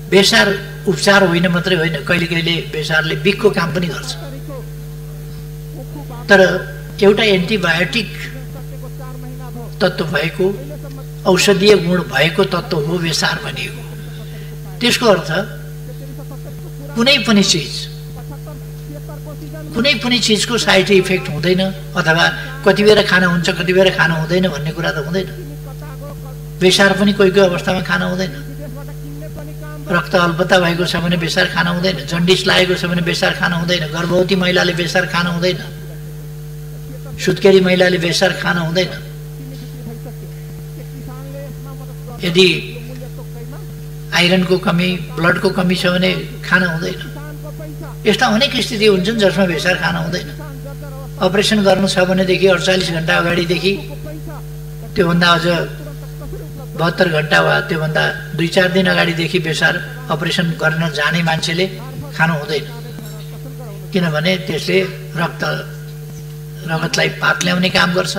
बेसार उपचार होइन मात्रै होइन, कहिले कहिले बेसारले बिखको काम पनि गर्छ। तर एउटा एन्टिबायोटिक तत्त्व भएको, औषधीय गुण भएको तत्त्व हो बेसार भनिएको। त्यसको अर्थ कुनै पनि चिजको साइड इफेक्ट हुँदैन, अथवा कति बेर खाना हुन्छ कति बेर खाना हुँदैन भन्ने कुरा त हुँदैन। बेसार पनि कोही कोही अवस्थामा खाना हुँदैन। रक्त अल्पता भएको छ भने बेसार खाना हुँदैन, जन्डिस लागेको छ भने बेसार खाना हुँदैन, गर्भवती महिलाले बेसार खाना हुँदैन, सुत्केरी महिलाले बेसार खाना हुँदैन, यदि आइरनको कमी ब्लडको कमी छ भने खाना हुँदैन। यस्ता अनेक स्थिति हुन्छन् जसमा बेसार खाना हुँदैन। अपरेसन गर्नु छ भनेदेखि 48 घण्टा अगाडिदेखि, त्योभन्दा अझ 72 घण्टा वा त्योभन्दा 2-4 दिन अगाडिदेखि बेसार अपरेसन गर्न जाने मान्छेले खानु हुँदैन, किनभने त्यसले रगतलाई पात ल्याउने काम गर्छ।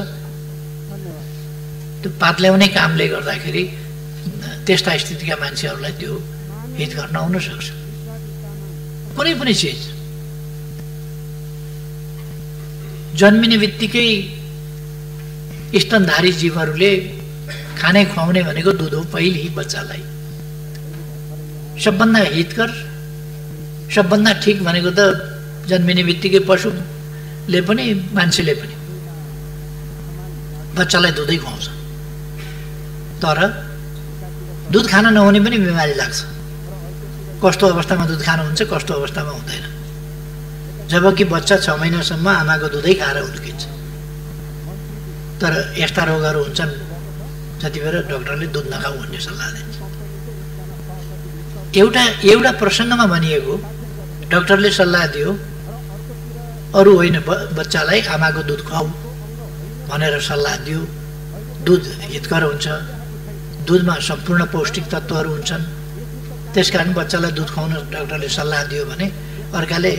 त्यो पात ल्याउने कामले गर्दाखेरि त्यस्ता स्थितिका मान्छेहरूलाई त्यो हितकर नहुन सक्छ। कुनै पनि चिज जन्मिने बित्तिकै स्तनधारी जीवहरूले खाने खुवाउने भनेको दुध हो। पहिले बच्चालाई सबभन्दा हितकर, सबभन्दा ठिक भनेको त जन्मिने बित्तिकै पशुले पनि मान्छेले पनि बच्चालाई दुधै खुवाउँछ। तर दुध खान नहुने पनि बिमारी लाग्छ। कस्तो अवस्थामा दुध खानु हुन्छ, कस्तो अवस्थामा हुँदैन। जबकि बच्चा 6 महिनासम्म आमाको दुधै खाएर हुर्किन्छ। तर यस्ता रोगहरू हुन्छन् जति बेला डाक्टरले दुध नखाऊ भन्ने सल्लाह दिन्छ। एउटा प्रसङ्गमा भनिएको, डाक्टरले सल्लाह दियो अरू होइन, बच्चालाई आमाको दुध खुवाऊ भनेर सल्लाह दियो। दुध हितकर हुन्छ, दुधमा सम्पूर्ण पौष्टिक तत्त्वहरू हुन्छन्, त्यसकारण बच्चालाई दुध खुवाउन डाक्टरले सल्लाह दियो भने अर्काले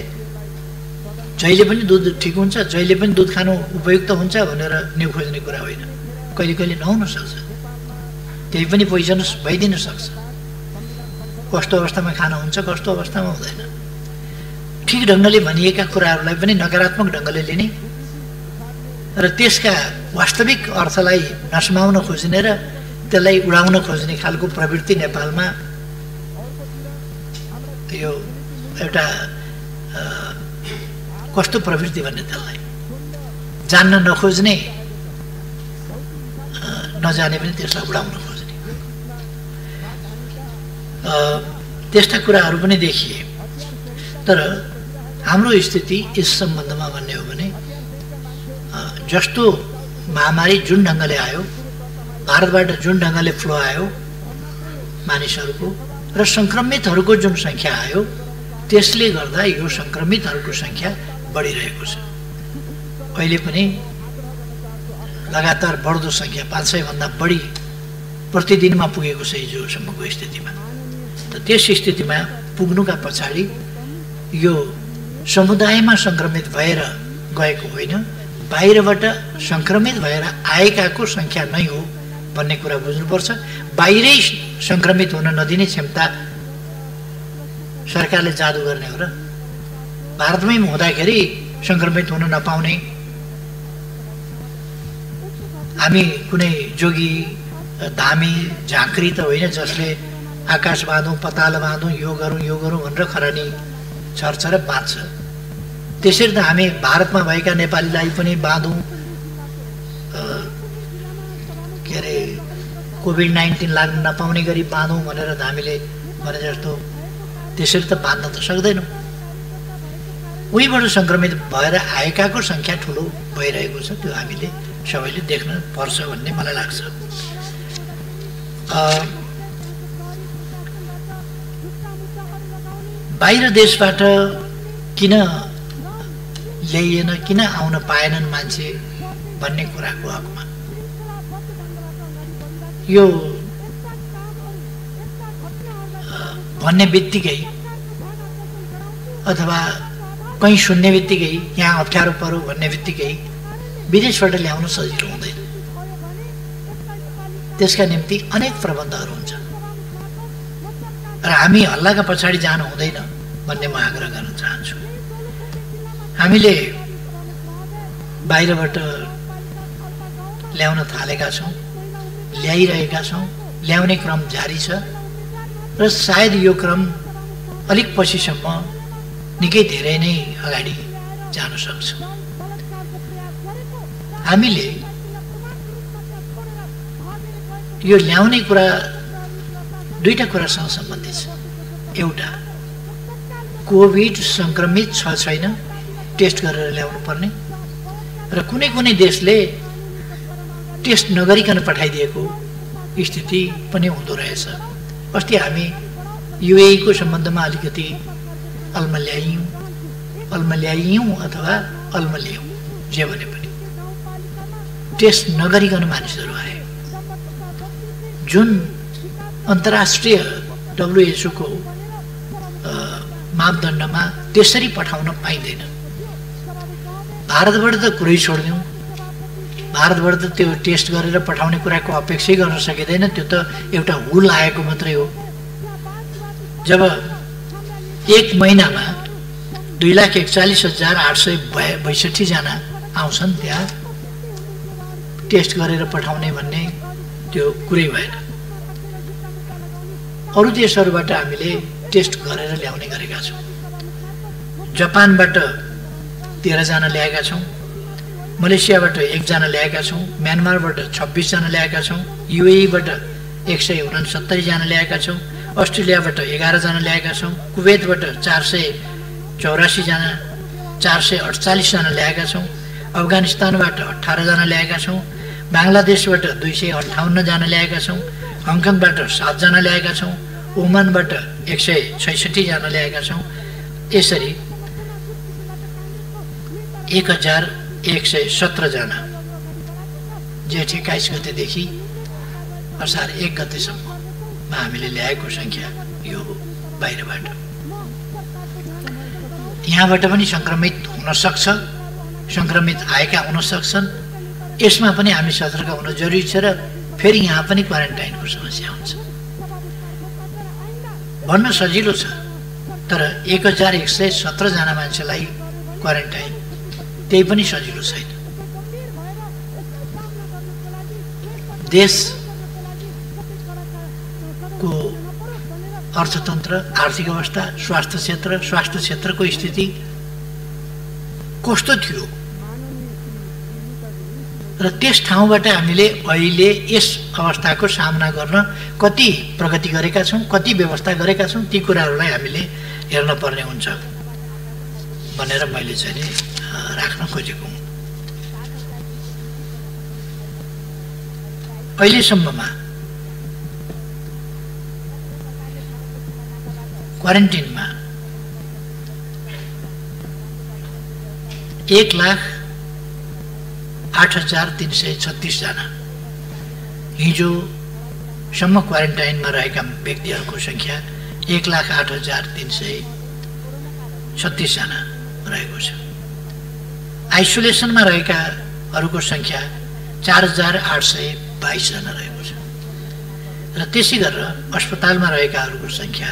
जहिले पनि दुध ठिक हुन्छ, जहिले पनि दुध खानु उपयुक्त हुन्छ भनेर न्यु खोज्ने कुरा होइन। कहिले कहिले नहुन सक्छ, त्यही पनि पोइजनस भइदिन सक्छ। कस्तो अवस्थामा खाना हुन्छ, कस्तो अवस्थामा हुँदैन। ठिक ढङ्गले भनिएका कुराहरूलाई पनि नकारात्मक ढङ्गले लिने र त्यसका वास्तविक अर्थलाई नसमाउन खोज्ने र त्यसलाई उडाउन खोज्ने खालको प्रवृत्ति नेपालमा यो एउटा कस्तो प्रवृत्ति भन्ने, त्यसलाई जान्न नखोज्ने, नजाने पनि त्यसलाई उडाउन खोज्ने, त्यस्ता कुराहरू पनि देखिए। तर हाम्रो स्थिति यस सम्बन्धमा भन्ने हो भने जस्तो महामारी जुन ढङ्गले आयो, भारतबाट जुन ढङ्गले फ्लो आयो मानिसहरूको र सङ्क्रमितहरूको जुन सङ्ख्या आयो, त्यसले गर्दा यो सङ्क्रमितहरूको सङ्ख्या बढिरहेको छ। अहिले पनि लगातार बढ्दो सङ्ख्या 500 भन्दा बढी प्रतिदिनमा पुगेको छ हिजोसम्मको स्थितिमा। त त्यस स्थितिमा पुग्नुका पछाडि यो समुदायमा सङ्क्रमित भएर गएको होइन, बाहिरबाट सङ्क्रमित भएर आएकाको सङ्ख्या नै हो भन्ने कुरा बुझ्नुपर्छ। बाहिरै सङ्क्रमित हुन नदिने क्षमता सरकारले जादु गर्ने हो र? भारतमै हुँदाखेरि सङ्क्रमित हुन नपाउने, हामी कुनै जोगी धामी झाँक्री त होइन जसले आकाश बाँधौँ पताल बाँधौँ यो गरौँ भनेर खरानी छर्छ र बाँच्छ। त्यसरी त हामी भारतमा भएका नेपालीलाई पनि बाँधौँ, के अरे कोभिड-19 लाग्न नपाउने गरी बाँधौँ भनेर हामीले भने जस्तो त्यसरी त बाँध्न त सक्दैनौँ। उहीबाट सङ्क्रमित भएर आएकाको सङ्ख्या ठुलो भइरहेको छ, त्यो हामीले सबैले देख्न पर्छ भन्ने मलाई लाग्छ। बाहिर देशबाट किन ल्याइएन, किन आउन पाएनन् मान्छे भन्ने कुराको हकमा यो भन्ने बित्तिकै अथवा कहीँ सुन्ने बित्तिकै यहाँ अप्ठ्यारो पर्यो भन्ने बित्तिकै विदेशबाट ल्याउन सजिलो हुँदैन। त्यसका निम्ति अनेक प्रबन्धहरू हुन्छ। र हामी हल्लाका पछाडि जानु हुँदैन भन्ने म आग्रह गर्न चाहन्छु। हामीले बाहिरबाट ल्याउन थालेका छौँ, ल्याइरहेका छौँ, ल्याउने क्रम जारी छ र सायद यो क्रम अलिक पछिसम्म निकै धेरै नै अगाडि जान सक्छ। हामीले यो ल्याउने कुरा दुईटा कुरासँग सम्बन्धित छ। एउटा, कोभिड संक्रमित छ छैन टेस्ट गरेर ल्याउनु पर्ने, र कुनै कुनै देशले टेस्ट नगरिकन पठाइदिएको स्थिति पनि हुँदो रहेछ। अस्ति हामी युएई को सम्बन्धमा अलिकति अल्मल्यायौँ अथवा अल्मल्यायौँ, जे भने पनि टेस्ट नगरिकन मानिसहरू आए, जुन अन्तर्राष्ट्रिय WHO को मापदण्डमा त्यसरी पठाउन पाइँदैन। भारतबाट त कुरै छोडिदिउँ, भारतबाट त त्यो टेस्ट गरेर पठाउने कुराको अपेक्षै गर्न सकिँदैन, त्यो त एउटा हुल आएको मात्रै हो। जब एक महिनामा 2,41,862 जना आउँछन् त्यहाँ टेस्ट गरेर पठाउने भन्ने त्यो कुरै भएन। अरू देशहरूबाट हामीले टेस्ट गरेर ल्याउने गरेका छौँ। जापानबाट 13 जना ल्याएका छौँ, मलेसियाबाट 1 जना ल्याएका छौँ, म्यानमारबाट 26 जना ल्याएका छौँ, युएईबाट 169 जना ल्याएका छौँ, अस्ट्रेलियाबाट 11 जना ल्याएका छौँ, कुवेतबाट 484 जना, 448 जना ल्याएका छौँ, अफगानिस्तानबाट 18 जना ल्याएका छौँ, बाङ्लादेशबाट 258 जना ल्याएका छौँ, हङकङबाट 7 जना ल्याएका छौँ, ओमानबाट 166 जना ल्याएका छौँ। यसरी 1117 जना जेठ 21 गतेदेखि असार 1 गतेसम्म हामीले ल्याएको सङ्ख्या यो हो बाहिरबाट। यहाँबाट पनि सङ्क्रमित हुन सक्छ, सङ्क्रमित आएका हुन सक्छन्, यसमा पनि हामी सतर्क हुन जरुरी छ। र फेरि यहाँ पनि क्वारेन्टाइनको समस्या हुन्छ। भन्न सजिलो छ, तर 1117 जना मान्छेलाई क्वारेन्टाइन त्यही पनि सजिलो छैन। देशको अर्थतन्त्र, आर्थिक अवस्था, स्वास्थ्य क्षेत्रको स्थिति कस्तो थियो र त्यस ठाउँबाट हामीले अहिले यस अवस्थाको सामना गर्न कति प्रगति गरेका छौँ, कति व्यवस्था गरेका छौँ, ती कुराहरूलाई हामीले हेर्न पर्ने हुन्छ भनेर मैले चाहिँ राख्न खोजेको हुँ। अहिलेसम्ममा क्वारेन्टिनमा 1,08,336 जना, हिजोसम्म क्वारेन्टाइनमा रहेका व्यक्तिहरूको सङ्ख्या 1,08,336 जना रहेको छ। आइसोलेसनमा रहेकाहरूको सङ्ख्या 4,822 जना रहेको छ र त्यसै गरेर अस्पतालमा रहेकाहरूको सङ्ख्या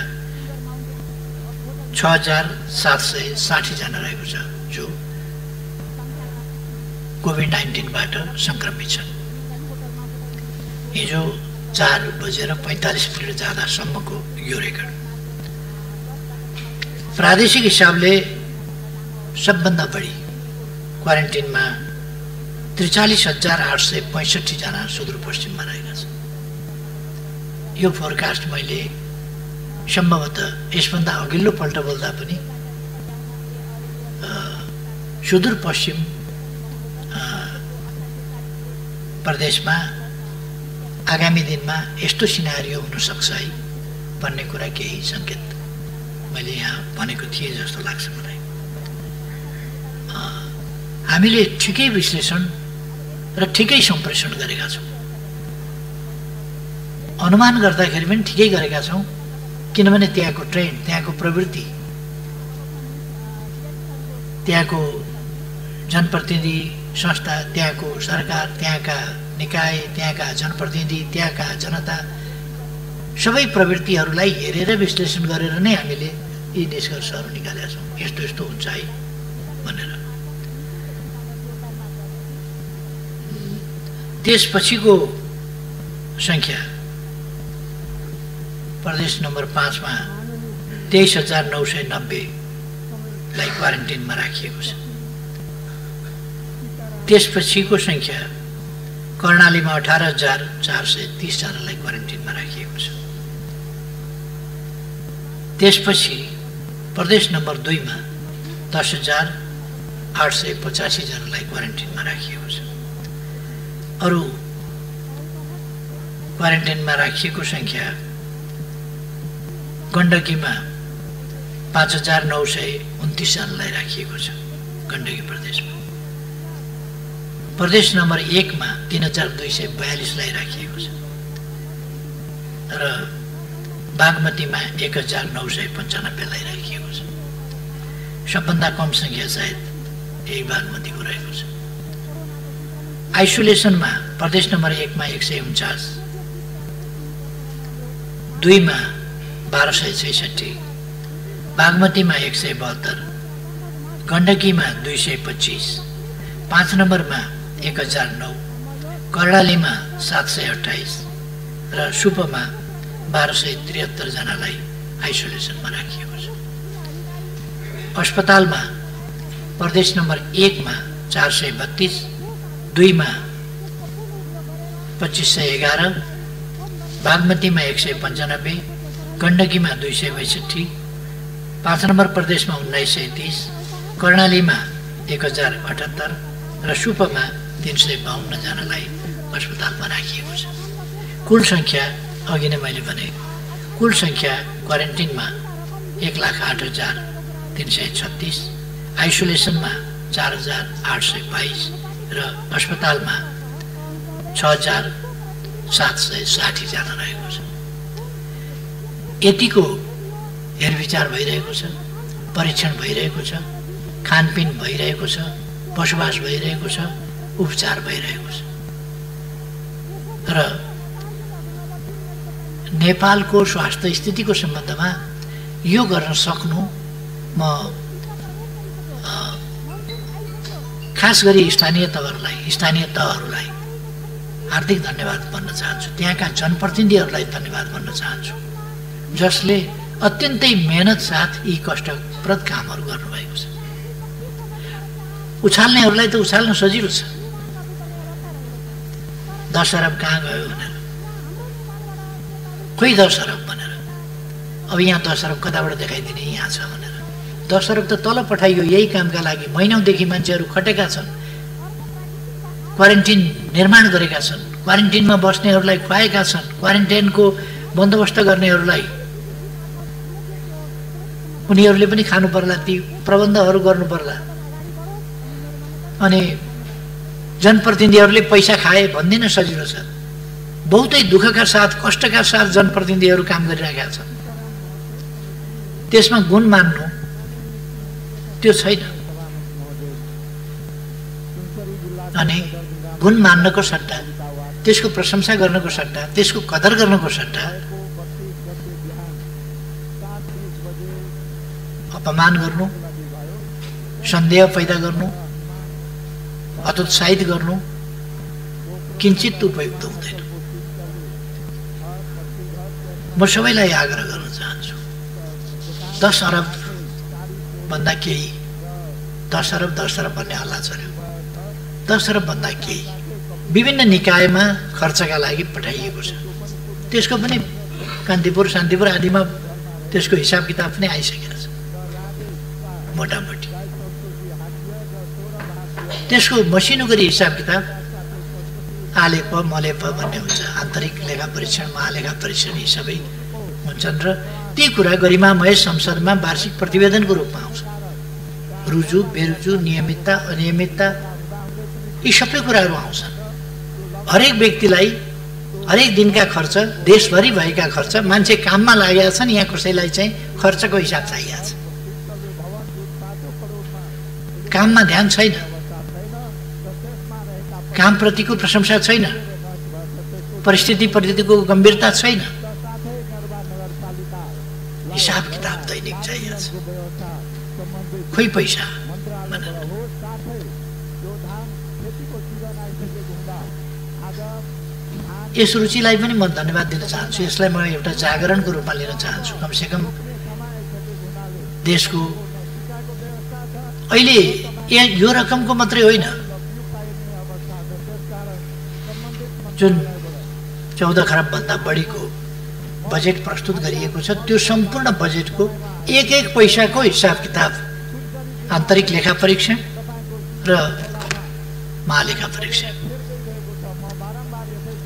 6,760 जना रहेको छ जो कोभिड-19बाट सङ्क्रमित छन्। हिजो 4:45 जाँदासम्मको यो रेकर्ड। प्रादेशिक हिसाबले सबभन्दा बढी क्वारेन्टिनमा 43,865 जना सुदूरपश्चिममा रहेका छन्। यो फोरकास्ट मैले सम्भवतः यसभन्दा अघिल्लो पल्ट बोल्दा पनि सुदूरपश्चिम प्रदेशमा आगामी दिनमा यस्तो सिनारियो हुन सक्छ है भन्ने कुरा केही सङ्केत मैले यहाँ भनेको थिएँ जस्तो लाग्छ मलाई। हामीले ठिकै विश्लेषण र ठिकै सम्प्रेषण गरेका छौँ, अनुमान गर्दाखेरि पनि ठिकै गरेका छौँ, किनभने त्यहाँको ट्रेन्ड, त्यहाँको प्रवृत्ति, त्यहाँको जनप्रतिनिधि संस्था, त्यहाँको सरकार, त्यहाँका निकाय, त्यहाँका जनप्रतिनिधि, त्यहाँका जनता सबै प्रवृत्तिहरूलाई हेरेर विश्लेषण गरेर नै हामीले यी निष्कर्षहरू निकालेका छौँ, यस्तो यस्तो हुन्छ है भनेर। त्यसपछिको सङ्ख्या प्रदेश नम्बर 5 मा 23,990लाई क्वारेन्टिनमा राखिएको छ। त्यसपछिको सङ्ख्या कर्णालीमा 18,430 जनालाई क्वारेन्टिनमा राखिएको छ। त्यसपछि प्रदेश नम्बर 2 मा 10,885 जनालाई क्वारेन्टिनमा राखिएको छ। अरू क्वारेन्टिनमा राखिएको सङ्ख्या गण्डकीमा 5,929 जनालाई राखिएको छ गण्डकी प्रदेशमा। प्रदेश नम्बर 1 मा 3,242लाई राखिएको छ र बागमतीमा 1,995लाई राखिएको छ। सबभन्दा कम सङ्ख्या सायद यही बागमतीको रहेको छ। आइसोलेसनमा प्रदेश नम्बर 1 मा 149, 2 मा 1266, बागमतीमा 172, गण्डकीमा 225, 5 नम्बरमा 1,009, कर्णालीमा 728 र सुपमा 1273 जनालाई आइसोलेसनमा राखिएको छ। अस्पतालमा प्रदेश नम्बर 1 मा 432, 2 मा 2511, बागमतीमा 195, गण्डकीमा 262, 5 नम्बर प्रदेशमा 1930, कर्णालीमा 1078 र सुपमा 352 जनालाई अस्पतालमा राखिएको छ। कुल सङ्ख्या अघि नै मैले भने कुल सङ्ख्या क्वारेन्टिनमा 1,08,336, आइसोलेसनमा 4,822 र अस्पतालमा 6,760 जना रहेको छ। यतिको हेरविचार भइरहेको छ, परीक्षण भइरहेको छ, खानपिन भइरहेको छ, बसोबास भइरहेको छ, उपचार भइरहेको छ। र नेपालको स्वास्थ्य स्थितिको सम्बन्धमा यो गर्न सक्नु म खास गरी स्थानीय तहहरूलाई हार्दिक धन्यवाद भन्न चाहन्छु। त्यहाँका जनप्रतिनिधिहरूलाई धन्यवाद भन्न चाहन्छु जसले अत्यन्तै मेहनत साथ यी कष्टप्रद कामहरू गर्नुभएको छ। उछाल्नेहरूलाई त उछाल्न सजिलो छ, 10 अरब कहाँ गयो भनेर, खोइ 10 अरब भनेर, अब यहाँ 10 अरब कताबाट देखाइदिने, यहाँ छ भनेर। 10 अरब त तल पठाइयो यही कामका लागि। महिनौदेखि मान्छेहरू खटेका छन्, क्वारेन्टिन निर्माण गरेका छन्, क्वारेन्टिनमा बस्नेहरूलाई खुवाएका छन्, क्वारेन्टाइनको बन्दोबस्त गर्नेहरूलाई उनीहरूले पनि खानु पर्ला, ती प्रबन्धहरू गर्नु पर्ला। अनि जनप्रतिनिधिहरूले पैसा खाए भन्दिन सजिलो छ। बहुतै दुःखका साथ, कष्टका साथ जनप्रतिनिधिहरू काम गरिरहेका छन्। त्यसमा गुण मान्नु त्यो छैन। अनि गुण मान्नको सट्टा, त्यसको प्रशंसा गर्नको सट्टा, त्यसको कदर गर्नको सट्टा अपमान गर्नु, सन्देह पैदा गर्नु, हतोत्साहित गर्नु किञ्चित उपयुक्त हुँदैन। म सबैलाई आग्रह गर्न चाहन्छु, 10 अरब भन्दा केही, 10 अरब भन्ने हल्ला चल्यो, 10 अरब भन्दा केही विभिन्न निकायमा खर्चका लागि पठाइएको छ। त्यसको पनि कान्तिपुर, शान्तिपुर आदिमा त्यसको हिसाब किताब पनि आइसकेको छ मोटामोटी। त्यसको मसिनो गरी हिसाब किताब आलेप मलेप भन्ने हुन्छ, आन्तरिक लेखा परीक्षण, महालेखा परीक्षण, यी सबै हुन्छन् र ती कुरा गरिमामय संसदमा वार्षिक प्रतिवेदनको रूपमा आउँछ। रुजु, बेरुजु, नियमितता, अनियमितता, यी सबै कुराहरू आउँछन्। हरेक व्यक्तिलाई हरेक दिनका खर्च, देशभरि भएका खर्च, मान्छे काममा लागेका छन्, यहाँ कसैलाई चाहिँ खर्चको हिसाब चाहिएको छ। काममा ध्यान छैन, कामप्रतिको प्रशंसा छैन, परिस्थितिको गम्भीरता छैन, हिसाब किताब दैनिक चाहिएको छ। खोइ पैसा भनेर यस रुचिलाई पनि म धन्यवाद दिन चाहन्छु। यसलाई म एउटा जागरणको रूपमा लिन चाहन्छु। कमसेकम देशको अहिले यो रकमको मात्रै होइन, जुन 14 खरबभन्दा बढीको बजेट प्रस्तुत गरिएको छ, त्यो सम्पूर्ण बजेटको एक एक पैसाको हिसाब किताब आन्तरिक लेखा परीक्षण र महालेखा परीक्षण,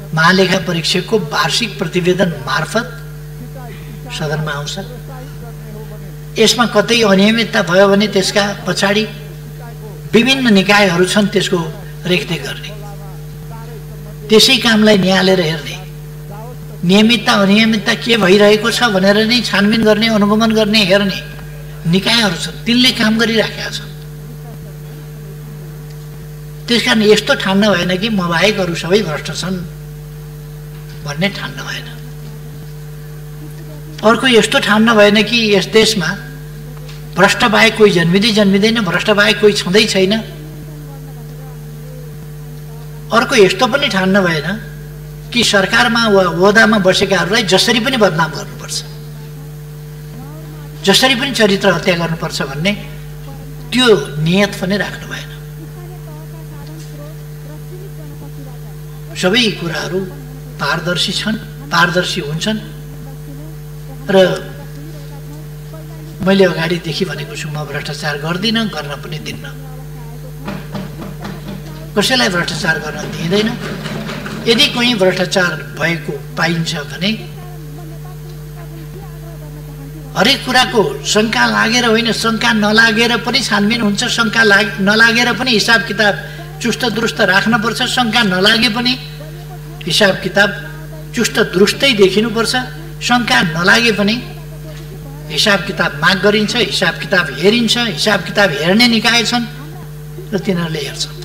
महालेखा परीक्षकको वार्षिक प्रतिवेदन मार्फत सदनमा आउँछ। यसमा कतै अनियमितता भयो भने त्यसका पछाडि विभिन्न निकायहरू छन् त्यसको रेखदेख गर्ने, त्यसै कामलाई निहालेर हेर्ने, नियमितता अनियमितता के भइरहेको छ भनेर नै छानबिन गर्ने, अनुगमन गर्ने, हेर्ने निकायहरू छन्। तिनले काम गरिराखेका छन्। त्यसकारण यस्तो ठान्न भएन कि म बाहेक अरू सबै भ्रष्ट छन् भन्ने ठान्न भएन। अर्को यस्तो ठान्न भएन कि यस देशमा भ्रष्ट बाहेक कोही जन्मिँदैन, भ्रष्ट बाहेक कोही छँदै छैन। अर्को यस्तो पनि ठान्न भएन कि सरकारमा वा ओहदामा बसेकाहरूलाई जसरी पनि बदनाम गर्नुपर्छ, जसरी पनि चरित्र हत्या गर्नुपर्छ भन्ने त्यो नियत पनि राख्नु भएन। सबै कुराहरू पारदर्शी छन्, पारदर्शी हुन्छन्। र मैले अगाडिदेखि भनेको छु, म भ्रष्टाचार गर्दिनँ, गर्न पनि दिन्न, कसैलाई भ्रष्टाचार गर्न दिँदैन। यदि कोही भ्रष्टाचार भएको पाइन्छ भने हरेक कुराको शङ्का लागेर होइन, शङ्का नलागेर पनि छानबिन हुन्छ, शङ्का नलागेर पनि हिसाब किताब चुस्त दुरुस्त राख्नुपर्छ, शङ्का नलागे पनि हिसाब किताब चुस्त दुरुस्तै देखिनुपर्छ, शङ्का नलागे पनि हिसाब किताब माग गरिन्छ, हिसाब किताब हेरिन्छ, हिसाब किताब हेर्ने निकाय छन् र तिनीहरूले हेर्छन्।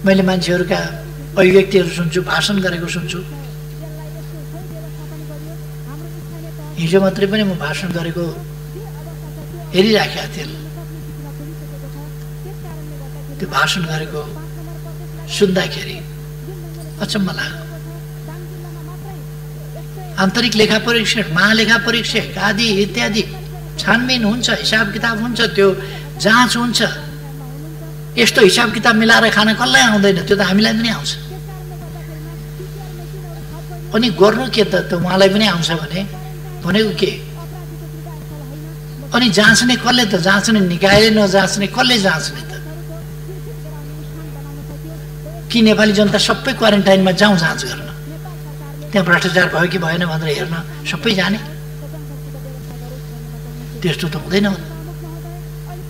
मैले मान्छेहरूका अभिव्यक्तिहरू सुन्छु, भाषण गरेको सुन्छु। हिजो मात्रै पनि म भाषण गरेको हेरिराखेका थिएँ। त्यो भाषण गरेको सुन्दाखेरि अचम्म लाग्यो। आन्तरिक लेखा परीक्षण, महालेखा परीक्षक आदि इत्यादि छानबिन हुन्छ, हिसाब किताब हुन्छ, त्यो जाँच हुन्छ। यस्तो हिसाब किताब मिलाएर खान कसलाई आउँदैन? त्यो त हामीलाई पनि आउँछ। अनि गर्नु के त उहाँलाई पनि आउँछ भने भनेको के? अनि जाँच्ने कसले त? जाँच्ने निकायले नजाँच्ने कसले जाँच्ने त? कि नेपाली जनता सबै क्वारेन्टाइनमा जाउँ जाँच गर्न, त्यहाँ भ्रष्टाचार भयो कि भएन भनेर हेर्न सबै जाने? त्यस्तो त हुँदैन।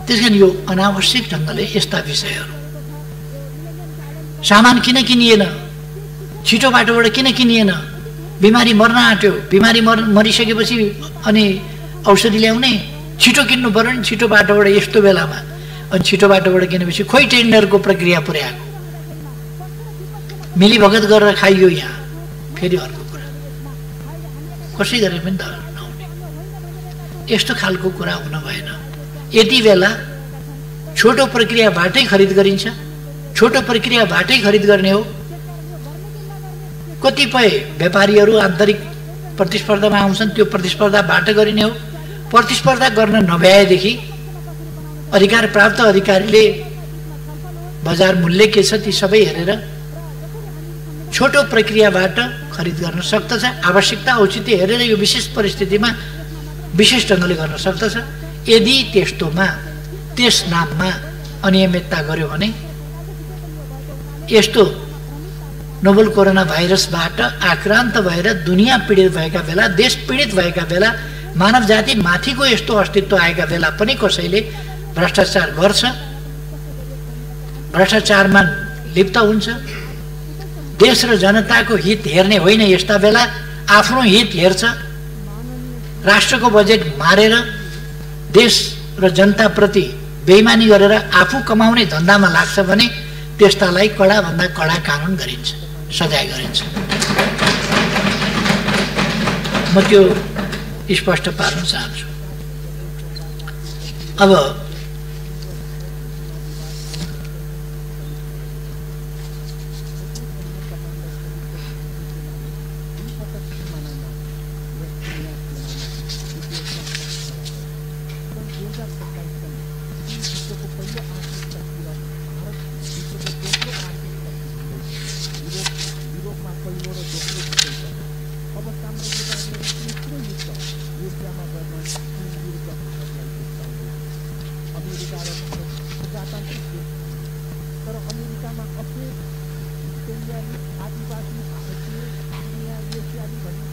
त्यस कारण यो अनावश्यक ढङ्गले यस्ता विषयहरू, सामान किन किनिएन, छिटो बाटोबाट किन किनिएन, बिमारी मर्न आँट्यो, बिमारी मरिसकेपछि अनि औषधि ल्याउने, छिटो किन्नु पर्यो नि छिटो बाटोबाट यस्तो बेलामा। अनि छिटो बाटोबाट किनेपछि खोइ टेन्डरको प्रक्रिया पुर्याएको, मिलीभगत गरेर खाइयो यहाँ। फेरि अर्को कुरा, कसै गरे पनि त नहुने, यस्तो खालको कुरा हुन भएन। यति बेला छोटो प्रक्रियाबाटै खरिद गरिन्छ, छोटो प्रक्रियाबाटै खरिद गर्ने हो। कतिपय व्यापारीहरू आन्तरिक प्रतिस्पर्धामा आउँछन्, त्यो प्रतिस्पर्धाबाट गरिने हो। प्रतिस्पर्धा गर्न नभ्याएदेखि अधिकार प्राप्त अधिकारीले बजार मूल्य के छ ती सबै हेरेर छोटो प्रक्रियाबाट खरिद गर्न सक्दछ। आवश्यकता औचित्य हेरेर यो विशेष परिस्थितिमा विशेष ढङ्गले गर्न सक्दछ। यदि त्यस्तोमा त्यस नाममा अनियमितता गर्यो भने यस्तो नोभल कोरोना भाइरसबाट आक्रान्त भएर दुनियाँ पीडित भएका बेला, देश पीडित भएका बेला, मानव जाति माथिको यस्तो अस्तित्व आएका बेला पनि कसैले भ्रष्टाचार गर्छ, भ्रष्टाचारमा लिप्त हुन्छ। देश र जनताको हित हेर्ने होइन, यस्ता बेला आफ्नो हित हेर्छ। राष्ट्रको बजेट मारेर देश र जनताप्रति बेइमानी गरेर आफू कमाउने धन्दामा लाग्छ भने त्यस्तालाई कडाभन्दा कडा कानुन गरिन्छ, सजाय गरिन्छ। म त्यो स्पष्ट पार्न चाहन्छु। अब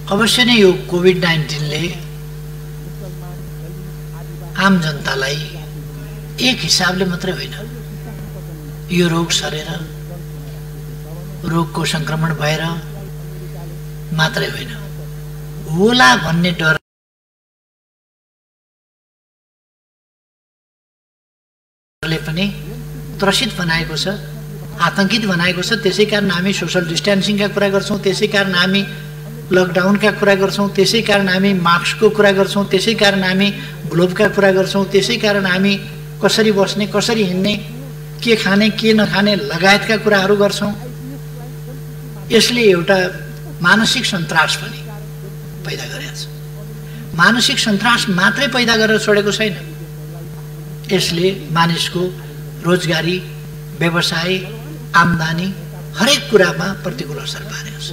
अवश्य नै यो कोभिड-19 ले आम जनतालाई एक हिसाबले मात्रै होइन, यो रोग सरेर रोगको संक्रमण भएर मात्रै होइन, होला भन्ने डरले पनि त्रसित बनाएको छ, आतंकित बनाएको छ। त्यसै कारण हामी सोशल डिस्टेन्सिङका कुरा गर्छौं, त्यसै कारण हामी लकडाउनका कुरा गर्छौं, त्यसै कारण हामी मास्कको कुरा गर्छौं, त्यसै कारण हामी ग्लोभका कुरा गर्छौं, त्यसै कारण हामी कसरी बस्ने, कसरी हिँड्ने, के खाने, के नखाने लगायतका कुराहरू गर्छौं। यसले एउटा मानसिक सन्तास पनि पैदा गरेको छ। मानसिक सन्तास मात्रै पैदा गरेर छोडेको छैन, यसले मानिसको रोजगारी, व्यवसाय, आम्दानी हरेक कुरामा प्रतिकूल असर पारेको छ।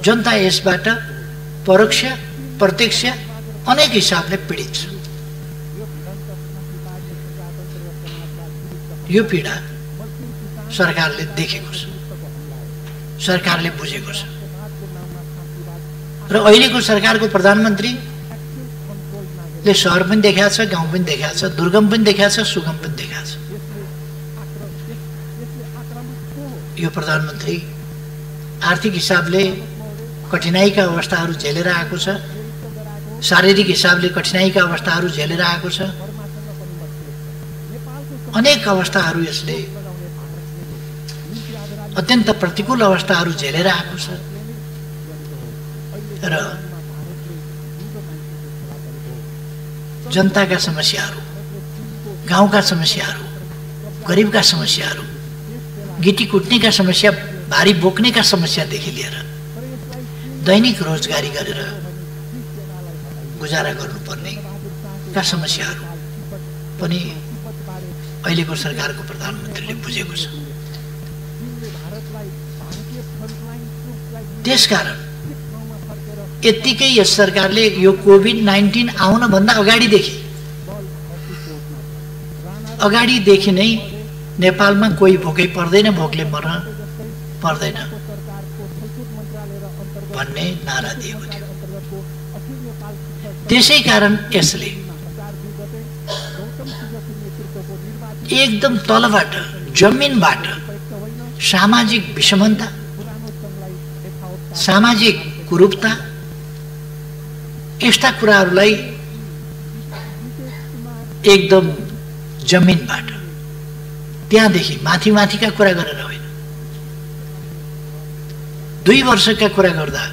जनता यसबाट परोक्ष प्रत्यक्ष अनेक हिसाबले पीडित छ। यो पीडा सरकारले देखेको छ, सरकारले बुझेको छ र अहिलेको सरकारको प्रधानमन्त्रीले सहर पनि देखाएको छ, गाउँ पनि देखाएको छ, दुर्गम पनि देखाएको छ, सुगम पनि देखाएको छ। यो प्रधानमन्त्री आर्थिक हिसाबले कठिनाइका अवस्थाहरू झेलेर आएको छ, शारीरिक हिसाबले कठिनाइका अवस्थाहरू झेलेर आएको छ, अनेक अवस्थाहरू यसले अत्यन्त प्रतिकूल अवस्थाहरू झेलेर आएको छ र जनताका समस्याहरू, गाउँका समस्याहरू, गरिबका समस्याहरू, गिटी कुट्नेका समस्या, भारी बोक्नेका समस्यादेखि लिएर दैनिक रोजगारी गरेर गुजारा गर्नुपर्नेका समस्याहरू पनि अहिलेको सरकारको प्रधानमन्त्रीले बुझेको छ। त्यसकारण यत्तिकै यस सरकारले यो कोभिड-19 आउन भन्दा अगाडिदेखि नै नेपालमा कोही भोकै पर्दैन, भोकले मर्न पर्दैन भन्ने नारा दिएको थियो। त्यसै कारण यसले एकदम तलबाट, जमिनबाट सामाजिक विषमता, सामाजिक कुरूपता, यस्ता कुराहरूलाई एकदम जमिनबाट, त्यहाँदेखि माथिका कुरा गरेर होइन, 2 वर्षका कुरा गर्दा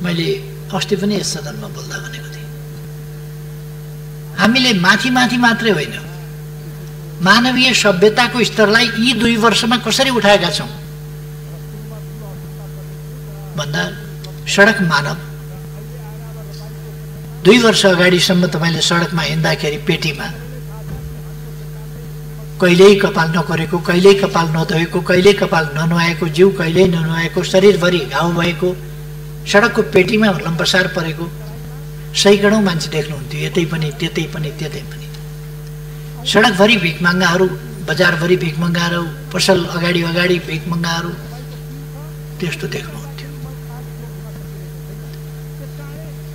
मैले अस्ति पनि यस सदनमा बोल्दा भनेको थिएँ, हामीले माथि मात्रै होइन, मानवीय सभ्यताको स्तरलाई यी 2 वर्षमा कसरी उठाएका छौं भन्दा सडक मानव 2 वर्ष अगाडिसम्म तपाईले सडकमा हिँड्दाखेरि पेटीमा कहिल्यै कपाल नकोरेको, कहिल्यै कपाल नधोएको, कहिल्यै कपाल ननुहाएको, जिउ कहिल्यै ननुहाएको, शरीरभरि घाउ भएको, सडकको पेटीमा लम्पसार परेको सैकडौं मान्छे देख्नुहुन्थ्यो, यतै पनि त्यतै पनि त्यतै पनि। सडकभरि भिखमंगाहरू, बजारभरि भिखमंगाहरू, पसल अगाडि भिखमंगाहरू, त्यस्तो देख्नुहुन्थ्यो।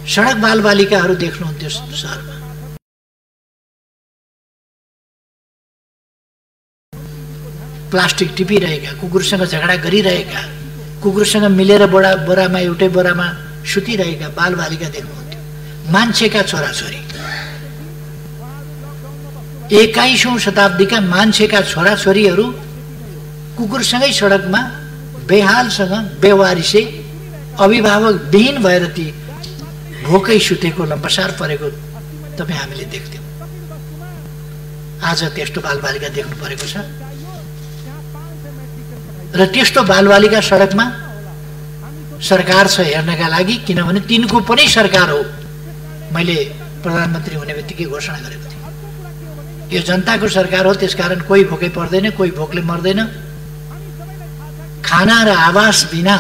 सडक बालबालिकाहरू देख्नुहुन्थ्यो सहरमा। प्लास्टिक टिपिरहेका, कुकुरसँग झगडा गरिरहेका, कुकुरसँग मिलेर बोरामा एउटै बोरामा सुतिरहेका बालबालिका देख्नुहुन्थ्यो। मान्छेका छोराछोरी, 21औं शताब्दीका मान्छेका छोराछोरीहरू कुकुरसँगै सडकमा बेहालसँग, बेवारिसे, अभिभावक विहीन भएर ती भोकै सुतेको लम्बसार परेको तपाईँ हामीले देख्थ्यौँ। आज त्यस्तो बालबालिका देख्नु परेको छ र त्यस्तो बालबालिका सडकमा सरकार छ हेर्नका लागि, किनभने तिनको पनि सरकार हो। मैले प्रधानमन्त्री हुने बित्तिकै घोषणा गरेको थिएँ, यो जनताको सरकार हो, त्यसकारण कोही भोकै पर्दैन, कोही भोकले मर्दैन। खाना र आवास बिना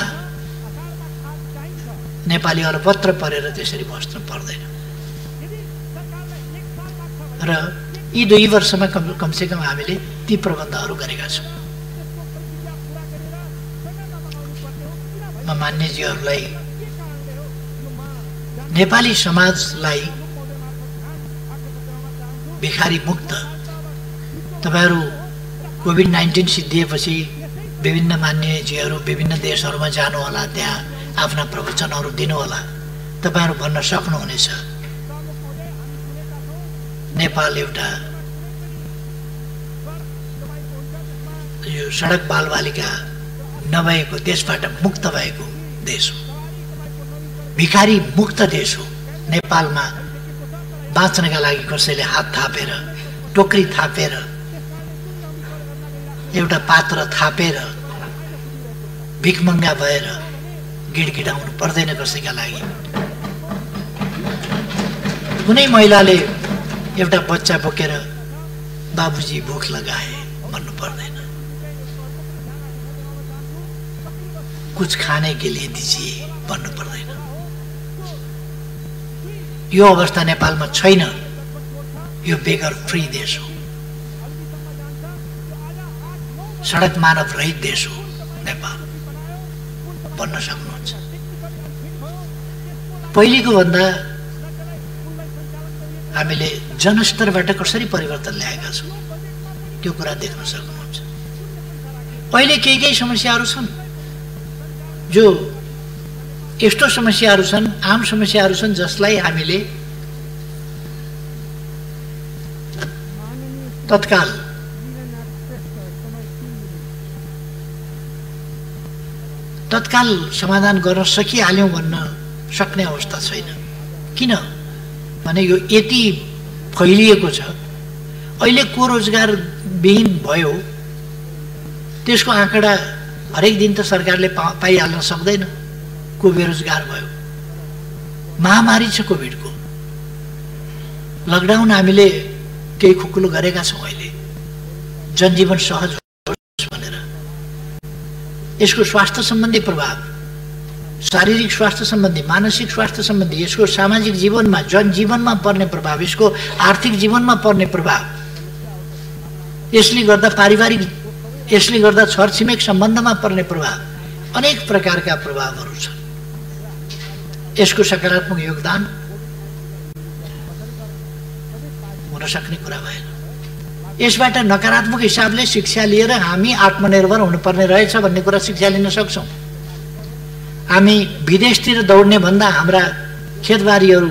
नेपाली अलपत्र परेर त्यसरी बस्नु पर्दैन। र यी 2 वर्षमा कमसेकम हामीले ती प्रबन्धहरू गरेका छौँ। म मान्यजीहरूलाई, नेपाली समाजलाई भिखारी मुक्त, तपाईहरू कोभिड-19 सिद्धिएपछि विभिन्न मान्यजीहरू विभिन्न देशहरूमा जानुहोला, त्यहाँ आफ्ना प्रवचनहरू दिनुहोला। तपाईहरू भन्न सक्नुहुनेछ नेपाल एउटा यो सडक बालबालिका नभएको, त्यसबाट मुक्त भएको देश हो, भिखारी मुक्त देश हो। नेपालमा बाँच्नका लागि कसैले हात थापेर, टोकरी थापेर, एउटा पात्र थापेर भिखमङ्गा भएर गिडगिडाउनु पर्दैन कसैका लागि। कुनै महिलाले एउटा बच्चा बोकेर बाबुजी भोक लगाए भन्नु पर्दैन, कुछ खाने के लिए दीजिए भन्नु पर्दैन। यो अवस्था नेपालमा छैन। यो बेगर फ्री देश हो, सडक मानव रहित देश हो नेपाल, भन्न सक्नुहुन्छ। पहिलेको भन्दा हामीले जनस्तरबाट कसरी परिवर्तन ल्याएका छौँ त्यो कुरा देख्न सक्नुहुन्छ। अहिले केही समस्याहरू छन् जो यस्तो समस्याहरू छन्, आम समस्याहरू छन् जसलाई हामीले तत्काल समाधान गर्न सकिहाल्यौँ भन्न सक्ने अवस्था छैन। किन भने यो यति फैलिएको छ। अहिले को रोजगार विहीन भयो त्यसको आँकडा हरेक दिन त सरकारले पाइहाल्न सक्दैन। को बेरोजगार भयो, महामारी छ कोभिडको, लकडाउन हामीले केही खुकुलो गरेका छौँ। अहिले जनजीवन सहज होस् भनेर यसको स्वास्थ्य सम्बन्धी प्रभाव, शारीरिक स्वास्थ्य सम्बन्धी, मानसिक स्वास्थ्य सम्बन्धी, यसको सामाजिक जीवनमा, जनजीवनमा पर्ने प्रभाव, यसको आर्थिक जीवनमा पर्ने प्रभाव, यसले गर्दा पारिवारिक, यसले गर्दा छरछिमेक सम्बन्धमा पर्ने प्रभाव, अनेक प्रकारका प्रभावहरू छन्। यसको सकारात्मक योगदान हुन सक्ने कुरा भएन। यसबाट नकारात्मक हिसाबले शिक्षा लिएर हामी आत्मनिर्भर हुनुपर्ने रहेछ भन्ने कुरा शिक्षा लिन सक्छौँ। हामी विदेशतिर दौड्ने भन्दा हाम्रा खेतबारीहरू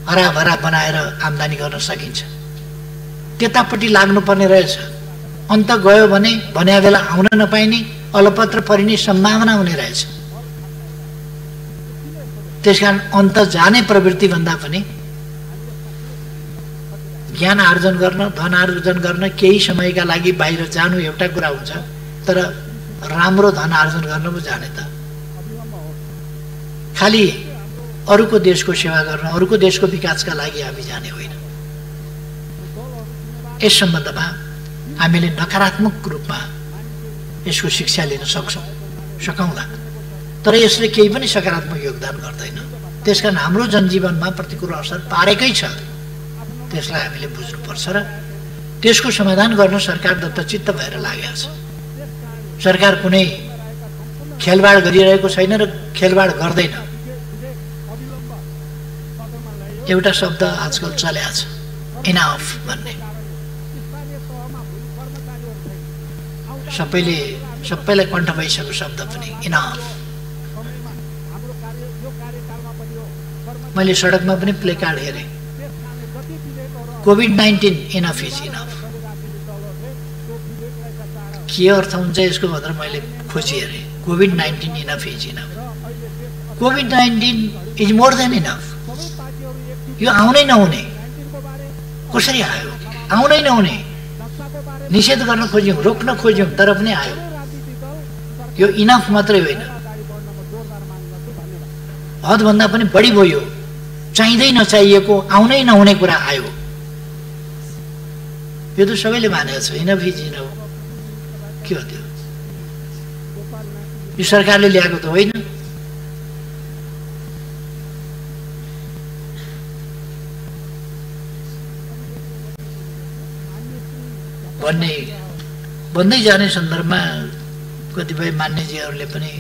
हराभरा बनाएर आम्दानी गर्न सकिन्छ, त्यतापट्टि लाग्नुपर्ने रहेछ। अन्त गयो भने भन्या बेला आउन नपाइने, अलपत्र परिने सम्भावना हुने रहेछ। त्यसकारण अन्त जाने प्रवृत्ति भन्दा पनि ज्ञान आर्जन गर्न, धन आर्जन गर्न केही समयका लागि बाहिर जानु एउटा कुरा हुन्छ, तर राम्रो धन आर्जन गर्न पो जाने त खालि अरूको देशको सेवा गर्न, अरूको देशको विकासका लागि हामी जाने होइन। यस सम्बन्धमा हामीले नकारात्मक रूपमा यसको शिक्षा लिन सकौँला, तर यसले केही पनि सकारात्मक योगदान गर्दैन। त्यसकारण हाम्रो जनजीवनमा प्रतिकूल असर पारेकै छ, त्यसलाई हामीले बुझ्नुपर्छ र त्यसको समाधान गर्न सरकार दत्तचित्त भएर लागेको छ। सरकार कुनै खेलबाड गरिरहेको छैन र खेलबाड गर्दैन। एउटा शब्द आजकल चलेको छ, इनाफ भन्ने। सबैलाई कण्ठ भइसकेको शब्द पनि इनाफ। मैले सडकमा पनि प्ले कार्ड हेरेँ, कोभिड-19 इनफ इज इनफ। के अर्थ हुन्छ यसको भनेर मैले खोजी हेरेँ। COVID-19 enough is enough. COVID-19 is more than enough. यो आउनै नहुने, कसरी आयो? आउनै नहुने, निषेध गर्न खोज्यौँ, रोक्न खोज्यौँ, तर पनि आयो। यो इनफ मात्रै होइन, हदभन्दा पनि बढी भयो। चाहिँदै नचाहिएको, आउनै नहुने कुरा आयो। यो त सबैले मानेको छ, इनफ इज इनफ। के हो त्यो? यो सरकारले ल्याएको त होइन। भन्दै जाने सन्दर्भमा कतिपय मान्यजीहरूले पनि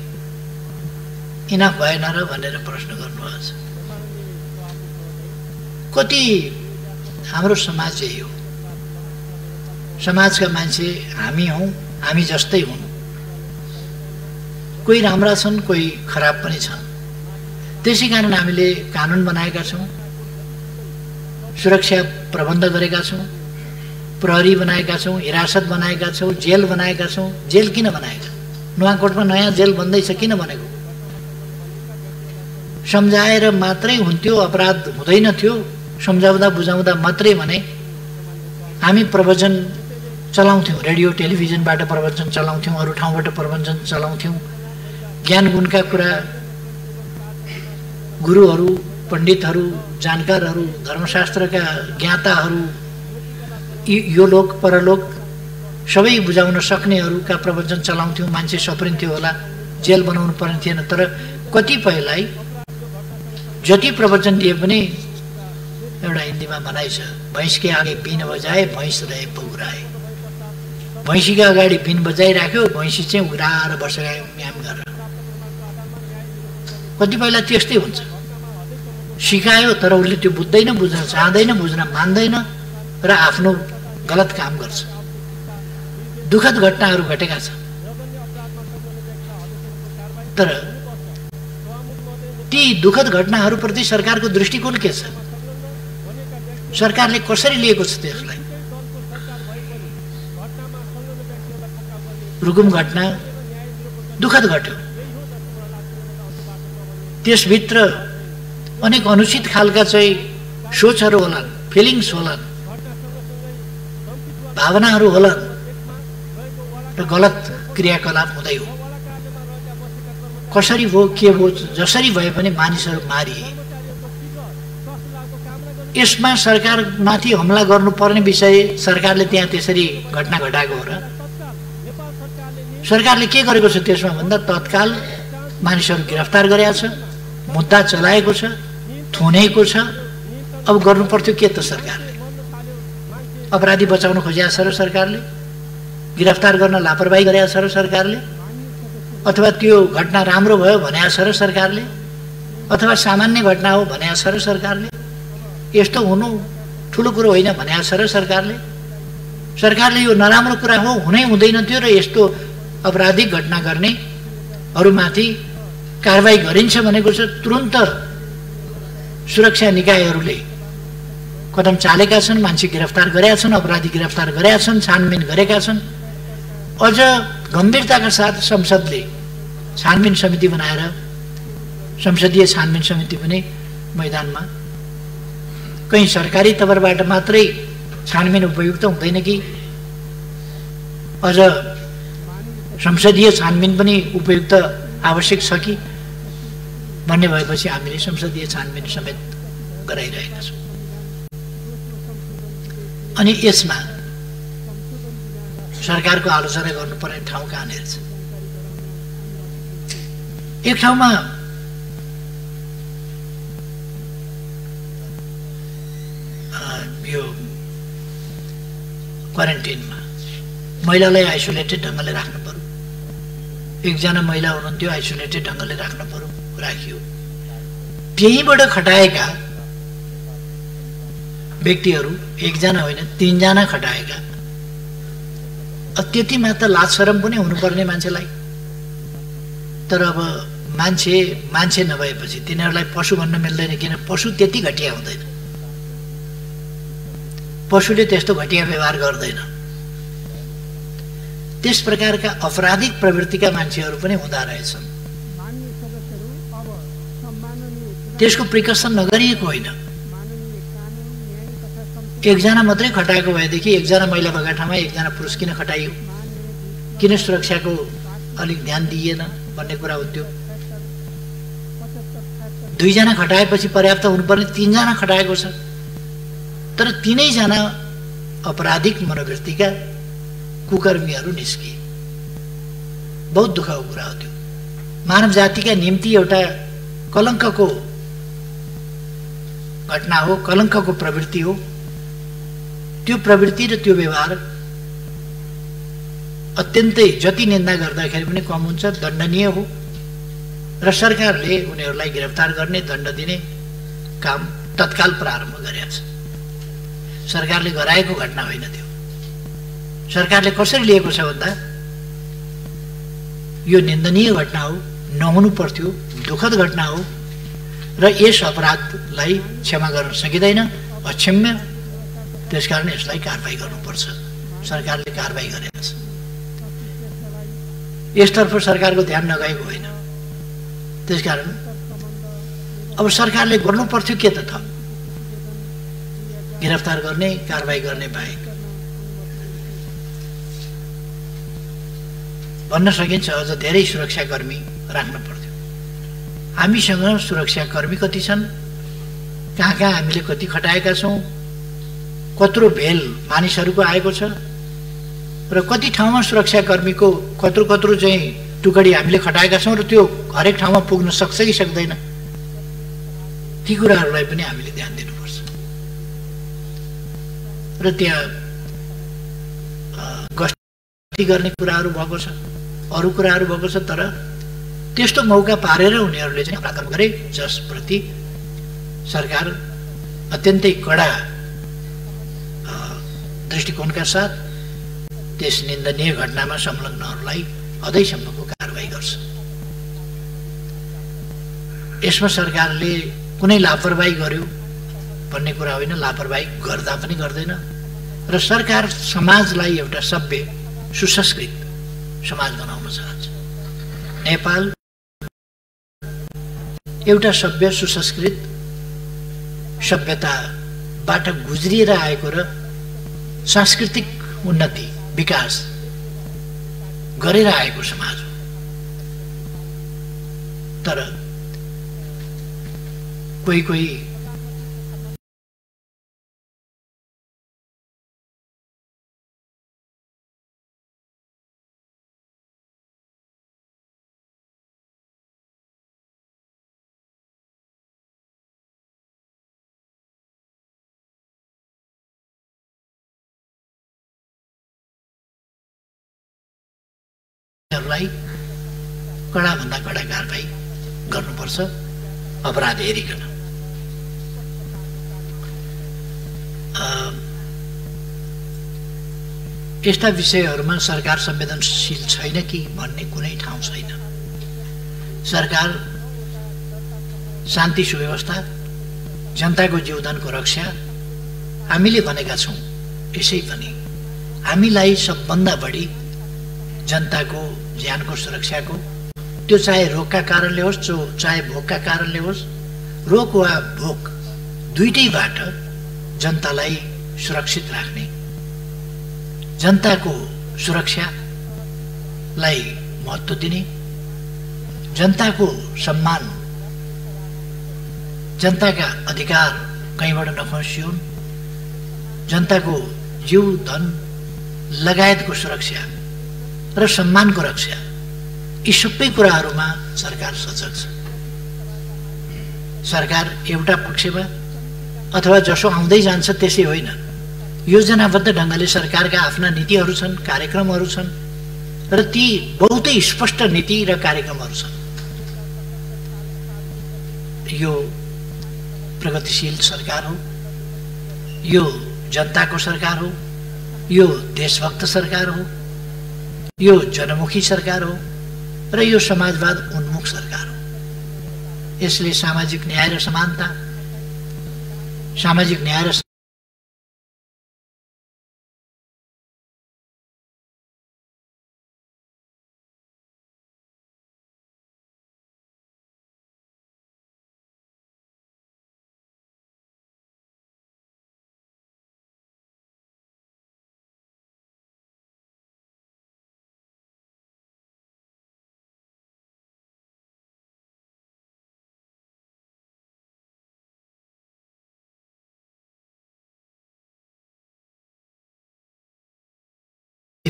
इनफ भएन र भनेर प्रश्न गर्नुभएको छ। कति हाम्रो समाज यही हो। समाजका मान्छे हामी हौँ, हामी जस्तै हुन्। कोही राम्रा छन्, कोही खराब पनि छन्। त्यसै कारण हामीले कानुन बनाएका छौँ, सुरक्षा प्रबन्ध गरेका छौँ, प्रहरी बनाएका छौँ, हिरासत बनाएका छौँ, जेल बनाएका छौँ। जेल किन बनाएका? नुवाकोटमा नयाँ जेल बन्दैछ, किन बनेको? सम्झाएर मात्रै हुन्थ्यो, अपराध हुँदैन थियो। सम्झाउँदा बुझाउँदा मात्रै भने हामी प्रवचन चलाउँथ्यौँ, रेडियो टेलिभिजनबाट प्रवचन चलाउँथ्यौँ, अरू ठाउँबाट प्रवचन चलाउँथ्यौँ। ज्ञान गुणका कुरा गुरुहरू, पण्डितहरू, जानकारहरू, धर्मशास्त्रका ज्ञाताहरू, यो लोक परलोक सबै बुझाउन सक्नेहरूका प्रवचन चलाउँथ्यौँ। मान्छे सप्रिन्थ्यो होला, जेल बनाउनु पर्ने थिएन। तर कतिपयलाई जति प्रवचन दिए पनि एउटा हिन्दीमा भनाइ छ, भैँसकै आगे बिन बजाए भैँस रहे पौराए। भैँसीका अगाडि बिन बजाइराख्यो, भैँसी चाहिँ उघ्राएर बसेर म्याम गरेर। कतिपयलाई त्यस्तै हुन्छ। सिकायो तर उसले त्यो बुझ्दैन, बुझ्न चाहँदैन, बुझ्न मान्दैन र आफ्नो गलत काम गर्छ। दुःखद घटनाहरू घटेका छन्। तर ती दुःखद घटनाहरूप्रति सरकारको दृष्टिकोण के छ? सरकारले कसरी लिएको छ त्यसलाई? रुकुम घटना दुःखद घट्यो। त्यसभित्र अनेक अनुचित खालका चाहिँ सोचहरू होलान्, फिलिङ्स होलान्, भावनाहरू होलान् र गलत क्रियाकलाप हुँदै हो। कसरी भयो, के भयो, जसरी भए पनि मानिसहरू मारिए। यसमा सरकारमाथि हमला गर्नुपर्ने विषय सरकारले त्यहाँ त्यसरी घटना घटाएको हो र? सरकारले के गरेको छ त्यसमा भन्दा तत्काल मानिसहरू गिरफ्तार गरेको छ, मुद्दा चलाएको छ, थुनेको छ। अब गर्नु पर्थ्यो के त? सरकारले अपराधी बचाउन खोजेको छ र सरकारले, गिरफ्तार गर्न लापरवाही गरेको छ र सरकारले, अथवा त्यो घटना राम्रो भयो भनेको छ र सरकारले, अथवा सामान्य घटना हो भनेको छ र सरकारले, यस्तो हुनु ठुलो कुरो होइन भनेको छ र सरकारले। सरकारले यो नराम्रो कुरा हो, हुनै हुँदैन थियो र यस्तो अपराधिक घटना गर्नेहरूमाथि कारबाही गरिन्छ भनेको छ। तुरुन्त सुरक्षा निकायहरूले कदम चालेका छन्, मान्छे गिरफ्तार गरेका छन्, अपराधी गिरफ्तार गरेका छन्, छानबिन गरेका छन्। अझ गम्भीरताका साथ संसदले छानबिन समिति बनाएर, संसदीय छानबिन समिति पनि मैदानमा, कहीँ सरकारी तवरबाट मात्रै छानबिन उपयुक्त हुँदैन कि अझ संसदीय छानबिन पनि उपयुक्त आवश्यक छ कि भन्ने भएपछि हामीले संसदीय छानबिन समेत गराइरहेका छौँ। अनि यसमा सरकारको आलोचना गर्नुपर्ने ठाउँ कहाँनिर छ? एक ठाउँमा यो क्वारेन्टिनमा महिलालाई आइसोलेटेड ढङ्गले राख्नु पर्यो। एकजना महिला हुनुहुन्थ्यो, आइसोलेटेड ढङ्गले राख्नु पर्यो, राखियो। त्यहीँबाट खटाएका व्यक्तिहरू एकजना होइन 3 जना खटाएका। त्यतिमा त लाज शरम पनि हुनुपर्ने मान्छेलाई। तर अब मान्छे नभएपछि तिनीहरूलाई पशु भन्न मिल्दैन, किन पशु त्यति घटिया हुँदैन, पशुले त्यस्तो घटिया व्यवहार गर्दैन। त्यस प्रकारका अपराधिक प्रवृत्तिका मान्छेहरू पनि हुँदा रहेछन्। त्यसको प्रिकसन नगरिएको होइन। एकजना मात्रै खटाएको भएदेखि एकजना महिला भएको ठाउँमा एकजना पुरुष किन खटाइयो, किन सुरक्षाको अलिक ध्यान दिइएन भन्ने कुरा हुन्थ्यो। दुईजना खटाएपछि पर्याप्त हुनुपर्ने तीनजना खटाएको छ, तर तीनैजना अपराधिक मनोवृत्तिका कुकर्मीहरू निस्किए। बहुत दुःखको कुरा हो त्यो। मानव जातिका निम्ति एउटा कलङ्कको घटना हो, कलङ्कको प्रवृत्ति हो। त्यो प्रवृत्ति र त्यो व्यवहार अत्यन्तै जति निन्दा गर्दाखेरि पनि कम हुन्छ, दण्डनीय हो र सरकारले उनीहरूलाई गिरफ्तार गर्ने, दण्ड दिने काम तत्काल प्रारम्भ गरेको छ। सरकारले गराएको घटना होइन त्यो। सरकारले कसरी लिएको छ भन्दा यो निन्दनीय घटना हो, नहुनु पर्थ्यो, दुःखद घटना हो र यस अपराधलाई क्षमा गर्न सकिँदैन, अक्षम्य। त्यसकारण यसलाई कारबाही गर्नुपर्छ। सरकारले कारबाही गरेको छ। यसतर्फ सरकारको ध्यान नगएको होइन। त्यसकारण अब सरकारले गर्नुपर्थ्यो के त थप? गिरफ्तार गर्ने, कारबाही गर्ने बाहेक भन्न सकिन्छ अझ धेरै सुरक्षाकर्मी राख्न पर्थ्यो। हामीसँग सुरक्षाकर्मी कति छन्, कहाँ कहाँ हामीले कति खटाएका छौँ, कत्रो भेल मानिसहरूको आएको छ र कति ठाउँमा सुरक्षाकर्मीको कत्रो कत्रो चाहिँ टुकडी हामीले खटाएका छौँ र त्यो हरेक ठाउँमा पुग्न सक्छ कि सक्दैन, ती कुराहरूलाई पनि हामीले ध्यान दिनुपर्छ। र त्यहाँ गस्ती गर्ने कुराहरू भएको छ, अरू कुराहरू भएको छ, तर त्यस्तो मौका पारेर उनीहरूले चाहिँ अपराध गरे जसप्रति सरकार अत्यन्तै कडा दृष्टिकोणका साथ त्यस निन्दनीय घटनामा संलग्नहरूलाई अझैसम्मको कारबाही गर्छ। यसमा सरकारले कुनै लापरवाही गर्यो भन्ने कुरा होइन, लापरवाही गर्दा पनि गर्दैन र सरकार समाजलाई एउटा सभ्य सुसंस्कृत समाज बनाउन चाहन्छ। नेपाल एउटा सभ्य सुसंस्कृत सभ्यताबाट गुज्रिएर आएको र सांस्कृतिक उन्नति विकास गरेर आएको समाज हो। तर कोही कोही कडा भन्दा कडा कारबाही गर्नुपर्छ अपराध हेरिकन। यस्ता विषयहरूमा सरकार संवेदनशील छैन कि भन्ने कुनै ठाउँ छैन। सरकार शान्ति सुव्यवस्था, जनताको जीवदानको रक्षा हामीले भनेका छौँ। यसै पनि हामीलाई सबभन्दा बढी जनताको ज्यानको सुरक्षाको, त्यो चाहे रोगका कारणले होस्, चाहे भोकका कारणले होस्, रोग वा भोक दुईटैबाट जनतालाई सुरक्षित राख्ने, जनताको सुरक्षालाई महत्त्व दिने, जनताको सम्मान, जनताका अधिकार कहीँबाट नखसिउन्, जनताको जीव धन लगायतको सुरक्षा र सम्मानको रक्षा, यी सबै कुराहरूमा सरकार सजग छ। सरकार एउटा पक्षमा अथवा जसो आउँदै जान्छ त्यसै होइन, योजनाबद्ध ढङ्गले सरकारका आफ्ना नीतिहरू छन्, कार्यक्रमहरू छन् र ती बहुतै स्पष्ट नीति र कार्यक्रमहरू छन्। यो प्रगतिशील सरकार हो, यो जनताको सरकार हो, यो देशभक्त सरकार हो, यो जनमुखी सरकार हो र यो समाजवाद उन्मुख सरकार हो। यसले सामाजिक न्याय र समानता, सामाजिक न्याय र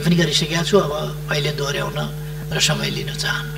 पनि गरिसकेको छु, अब अहिले दोहोऱ्याउन र समय लिन चाहन्न।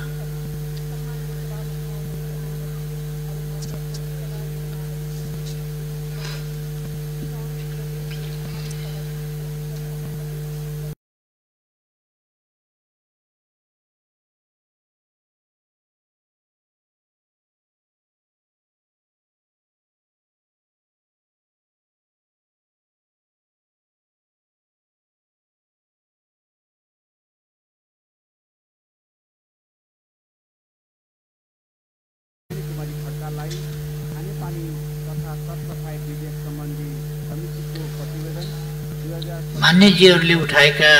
मान्यजीहरूले उठाएका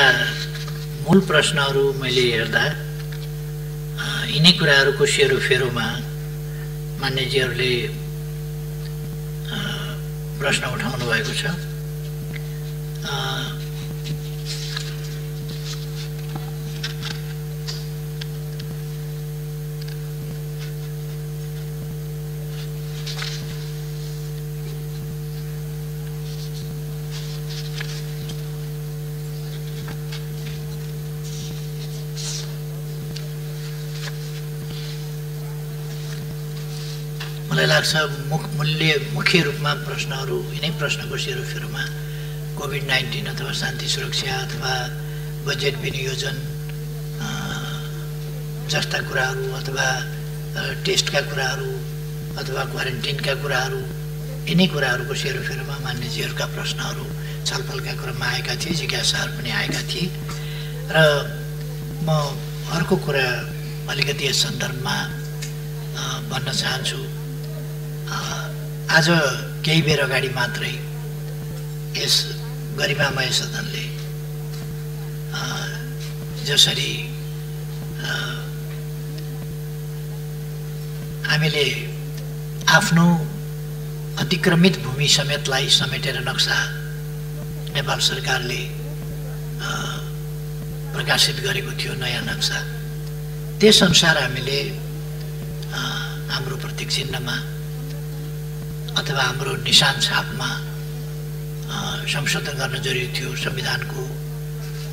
मूल प्रश्नहरू मैले हेर्दा यिनै कुराहरूको सेरोफेरोमा मान्यजीहरूले प्रश्न उठाउनु भएको छ। मलाई लाग्छ मुख्य रूपमा प्रश्नहरू यिनै प्रश्नको सेरोफेरोमा कोभिड-19 अथवा शान्ति सुरक्षा अथवा बजेट विनियोजन जस्ता कुराहरू अथवा टेस्टका कुराहरू अथवा क्वारेन्टिनका कुराहरू यिनै कुराहरूको सेरोफेरोमा मान्यजीहरूका प्रश्नहरू छलफलका क्रममा आएका थिए, जिज्ञासाहरू पनि आएका थिए। र म अर्को कुरा अलिकति यस सन्दर्भमा भन्न चाहन्छु। आज केही बेर अगाडि मात्रै यस गरिमामय सदनले जसरी हामीले आफ्नो अतिक्रमित भूमि समेतलाई समेटेर नक्सा नेपाल सरकारले प्रकाशित गरेको थियो, नयाँ नक्सा, त्यसअनुसार हामीले हाम्रो प्रतीक चिन्हमा अथवा हाम्रो निशान छापमा संशोधन गर्न जरुरी थियो। संविधानको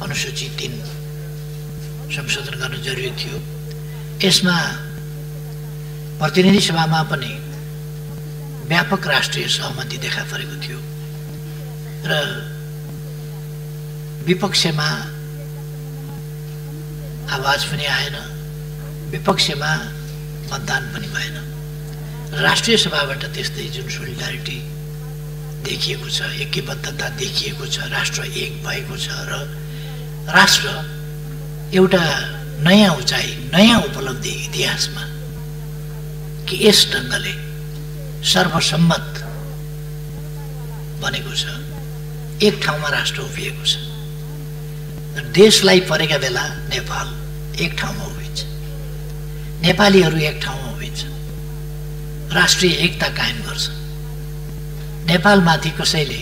अनुसूची 3 संशोधन गर्न जरुरी थियो। यसमा प्रतिनिधि सभामा पनि व्यापक राष्ट्रिय सहमति देखा परेको थियो र विपक्षमा आवाज पनि आएन, विपक्षमा मतदान पनि भएन। राष्ट्रिय सभाबाट त्यस्तै जुन सोलिडारिटी देखिएको छ, ऐक्यबद्धता देखिएको छ, राष्ट्र एक भएको छ र राष्ट्र एउटा नयाँ उचाइ, नयाँ उपलब्धि इतिहासमा कि यस ढङ्गले सर्वसम्मत बनेको छ, एक ठाउँमा राष्ट्र उभिएको छ। देशलाई परेका बेला नेपाल एक ठाउँमा उभिन्छ, नेपालीहरू एक ठाउँमा उभिन्छ, राष्ट्रिय एकता कायम गर्छ। नेपालमाथि कसैले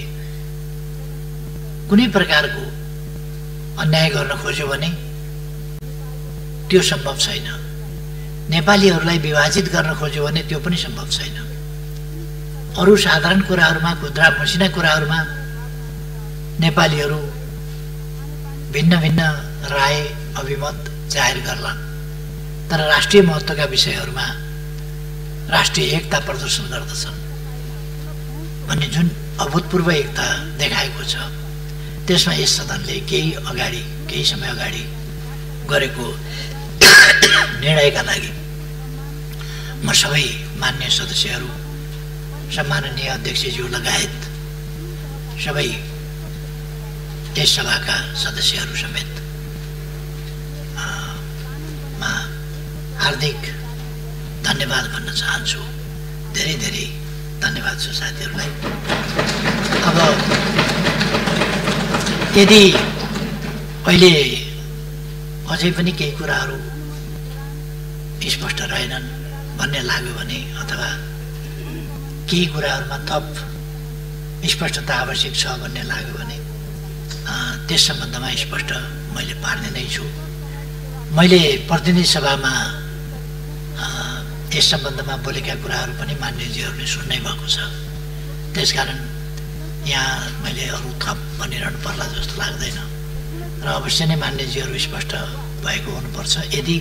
कुनै प्रकारको अन्याय गर्न खोज्यो भने त्यो सम्भव छैन। नेपालीहरूलाई विभाजित गर्न खोज्यो भने त्यो पनि सम्भव छैन। अरू साधारण कुराहरूमा, खुद्रा मसिना कुराहरूमा नेपालीहरू भिन्न भिन्न राय अभिमत जाहेर गर्लान्, तर राष्ट्रिय महत्त्वका विषयहरूमा राष्ट्रिय एकता प्रदर्शन गर्दछन् भन्ने जुन अभूतपूर्व एकता देखाएको छ, त्यसमा यस सदनले केही समय अगाडि गरेको निर्णयका लागि म सबै मान्य सदस्यहरू, सम्माननीय अध्यक्षज्यू लगायत सबै यस सभाका सदस्यहरू समेत हार्दिक धन्यवाद भन्न चाहन्छु। धेरै धेरै धन्यवाद छ साथीहरूलाई। अब यदि अहिले अझै पनि केही कुराहरू स्पष्ट रहेनन् भन्ने लाग्यो भने अथवा केही कुराहरूमा थप स्पष्टता आवश्यक छ भन्ने लाग्यो भने त्यस सम्बन्धमा स्पष्ट मैले पार्ने नै छु। मैले प्रतिनिधि सभामा यस सम्बन्धमा बोलेका कुराहरू पनि मान्यजीहरूले सुन्नै भएको छ, त्यसकारण यहाँ मैले अरू थप भनिरहनु पर्ला जस्तो लाग्दैन। र अवश्य नै मान्यजीहरू स्पष्ट भएको हुनुपर्छ। यदि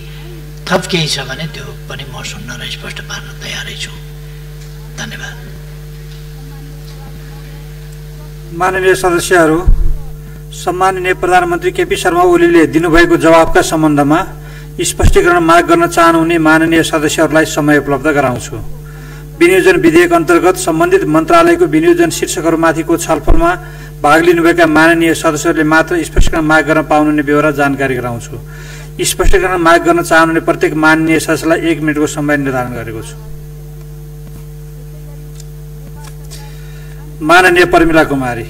थप केही छ भने त्यो पनि म सुन्न र स्पष्ट पार्न तयारै छु। धन्यवाद। माननीय सदस्यहरू, सम्माननीय प्रधानमन्त्री केपी शर्मा ओलीले दिनुभएको जवाफका सम्बन्धमा स्पष्टीकरण माग गर्न चाहनुहुने माननीय सदस्यहरूलाई समय उपलब्ध गराउँछु। विनियोजन विधेयक अन्तर्गत सम्बन्धित मन्त्रालयको विनियोजन शीर्षकहरूमाथिको छलफलमा भाग लिनुभएका माननीय सदस्यहरूले मात्र स्पष्टीकरण माग गर्न पाउनुहुने बेहोरा जानकारी गराउँछु। स्पष्टीकरण माग गर्न चाहनुहुने प्रत्येक माननीय सदस्यलाई 1 मिनेटको समय निर्धारण गरेको छु। माननीय प्रमिला कुमारी।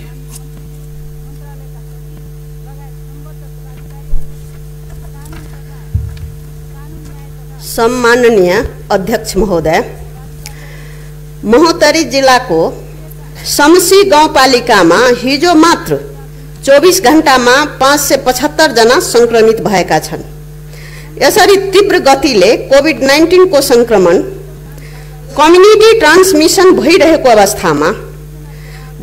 सम्माननीय अध्यक्ष महोदय, महोत्तरी जिल्लाको समसी गाउँपालिकामा हिजो मात्र 24 घण्टामा 575 जना संक्रमित भएका छन्। यसरी तीव्र गतिले कोभिड-19 को संक्रमण कम्युनिटी ट्रान्समिसन भइरहेको अवस्थामा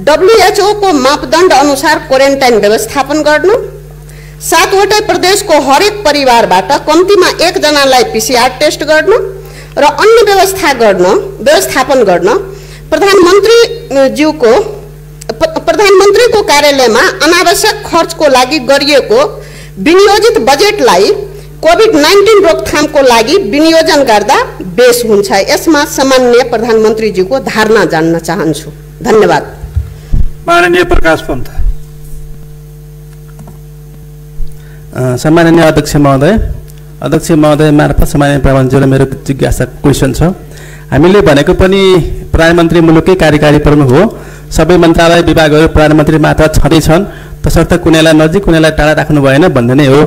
WHO को मापदण्ड अनुसार क्वारेन्टाइन व्यवस्थापन गर्न, 7 वटै प्रदेशको हरेक परिवारबाट कम्तीमा 1 जनालाई PCR टेस्ट गर्न र अन्य व्यवस्थापन गर्न प्रधानमन्त्रीको कार्यालयमा अनावश्यक खर्चको लागि गरिएको विनियोजित बजेटलाई कोभिड-19 रोकथामको लागि विनियोजन गर्दा बेस हुन्छ। यसमा सम्माननीय प्रधानमन्त्रीज्यूको धारणा जान्न चाहन्छु। धन्यवाद। माननीय प्रकाश पन्त। सम्माननीय अध्यक्ष महोदय मार्फत सम्माननीय प्रधानमन्त्रीलाई मेरो जिज्ञासा क्वेसन छ। हामीले भनेको पनि प्रधानमन्त्री मुलुकै कार्यकारी प्रमुख हो। सबै मन्त्रालय विभागहरू प्रधानमन्त्री मात्र छँदैछन्, तसर्थ कुनैलाई नजिक कुनैलाई टाढा राख्नु भएन भन्ने नै हो।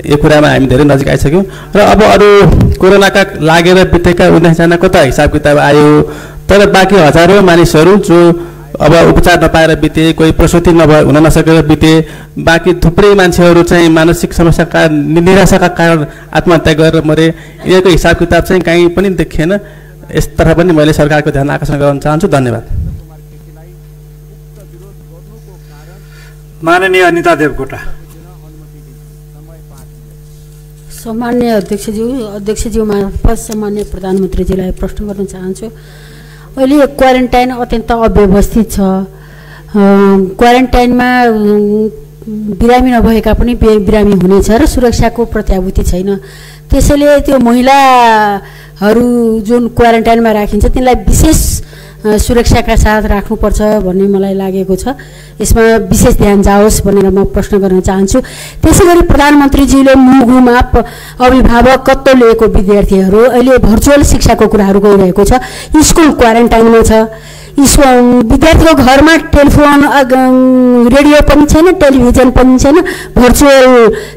यो कुरामा हामी धेरै नजिक आइसक्यौँ र अब अरू कोरोनाका लागेर बितेका 19 जनाको त हिसाब किताब आयो, तर बाँकी हजारौँ मानिसहरू जो अब उपचार नपाएर बिते, कोही प्रसुति हुन नसकेर बिते, बाँकी थुप्रै मान्छेहरू चाहिँ मानसिक समस्याका निराशाका कारण आत्महत्या गरेर मरे। यिनीहरूको हिसाब किताब चाहिँ कहीँ पनि देखिएन। यसतर्फ पनि मैले सरकारको ध्यान आकर्षण गर्न चाहन्छु। धन्यवाद। माननीय अनिता देवकोटा। सम्मान्य अध्यक्षज्यू मार्फत सम्मान्य प्रधानमन्त्रीजीलाई प्रश्न गर्न चाहन्छु। अहिले क्वारेन्टाइन अत्यन्त अव्यवस्थित छ। क्वारेन्टाइनमा बिरामी नभएका पनि बिरामी हुनेछ र सुरक्षाको प्रत्याभूति छैन। त्यसैले त्यो महिलाहरू जुन क्वारेन्टाइनमा राखिन्छ तिनलाई विशेष सुरक्षाका साथ राख्नुपर्छ भन्ने मलाई लागेको छ। यसमा विशेष ध्यान जाओस् भनेर म प्रश्न गर्न चाहन्छु। त्यसैगरी प्रधानमन्त्रीजीले मुगुमा अभिभावकत्व लिएको विद्यार्थीहरू अहिले भर्चुअल शिक्षाको कुराहरू गइरहेको छ। स्कुल क्वारेन्टाइनमा छ। विद्यार्थीको घरमा टेलिफोन रेडियो पनि छैन, टेलिभिजन पनि छैन। भर्चुअल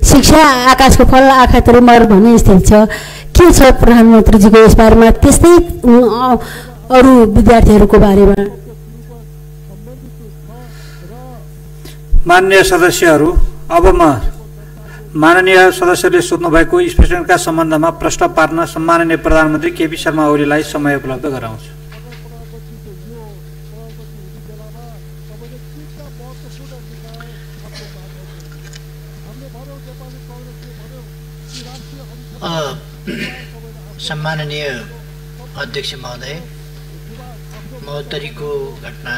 शिक्षा आकाशको फल आँखा तरुमर भन्ने स्थिति छ। के छ प्रधानमन्त्रीजीको यस बारेमा? त्यस्तै अरू विद्यार्थीहरूको बारेमा। माननीय सदस्यहरू, अब म माननीय सदस्यले सोध्नु भएको स्पष्टीकरणका सम्बन्धमा प्रश्न पार्न सम्माननीय प्रधानमन्त्री केपी शर्मा ओलीलाई समय उपलब्ध गराउँछु। सम्माननीय अध्यक्ष महोदय, महोत्तरीको घटना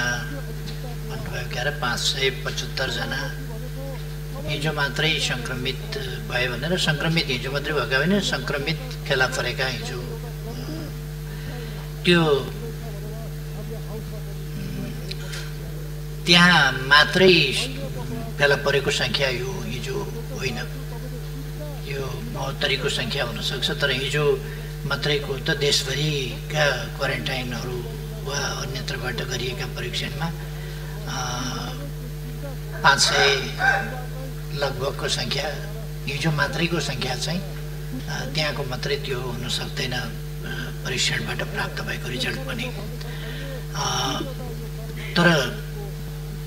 भन्नुभयो क्या 575 जना हिजो मात्रै संक्रमित भयो भनेर। संक्रमित हिजो मात्रै भएका होइन, संक्रमित फेला परेका हिजो त्यो त्यहाँ मात्रै फेला परेको सङ्ख्या यो हिजो होइन। यो महोत्तरीको सङ्ख्या हुनसक्छ, तर हिजो मात्रैको त देशभरिका क्वारेन्टाइनहरू वा अन्यत्रबाट गरिएका परीक्षणमा 500 लगभगको सङ्ख्या हिजो मात्रैको सङ्ख्या चाहिँ त्यहाँको मात्रै त्यो हुन सक्दैन। परीक्षणबाट प्राप्त भएको रिजल्ट पनि। तर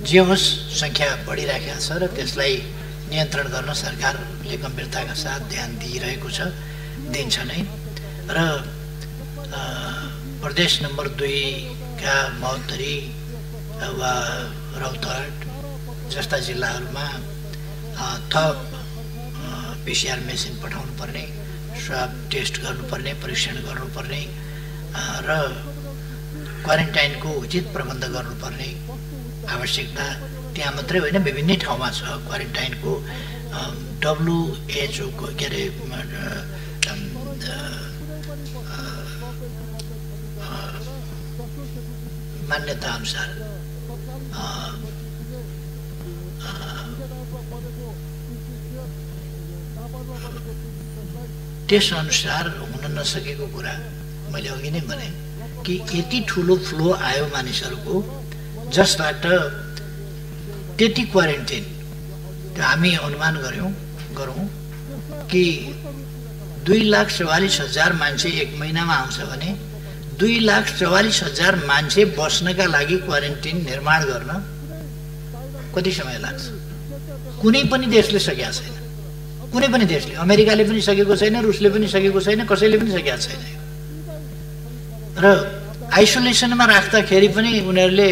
जे होस् सङ्ख्या बढिरहेको छ र त्यसलाई नियन्त्रण गर्न सरकारले गम्भीरताका साथ ध्यान दिइरहेको छ, दिन्छ नै। र प्रदेश नम्बर 2 का महोत्तरी वा रौतहट जस्ता जिल्लाहरूमा थप PCR मेसिन पठाउनु पर्ने, स्वाब टेस्ट गर्नुपर्ने, परीक्षण गर्नुपर्ने र क्वारेन्टाइनको उचित प्रबन्ध गर्नुपर्ने आवश्यकता त्यहाँ मात्रै होइन, विभिन्न ठाउँमा छ। क्वारेन्टाइनको WHO को के अरे मान्यता अनुसार त्यस अनुसार हुन नसकेको कुरा मैले अघि नै भने कि यति ठुलो फ्लो आयो मानिसहरूको, जसबाट त्यति क्वारेन्टाइन हामी अनुमान गरौँ कि 2,44,000 मान्छे एक महिनामा आउँछ भने 2,44,000 मान्छे बस्नका लागि क्वारेन्टाइन निर्माण गर्न कति समय लाग्छ? कुनै पनि देशले सकेका छैन, कुनै पनि देशले, अमेरिकाले पनि सकेको छैन, रुसले पनि सकेको छैन, कसैले पनि सकेका छैन। र आइसोलेसनमा राख्दाखेरि पनि उनीहरूले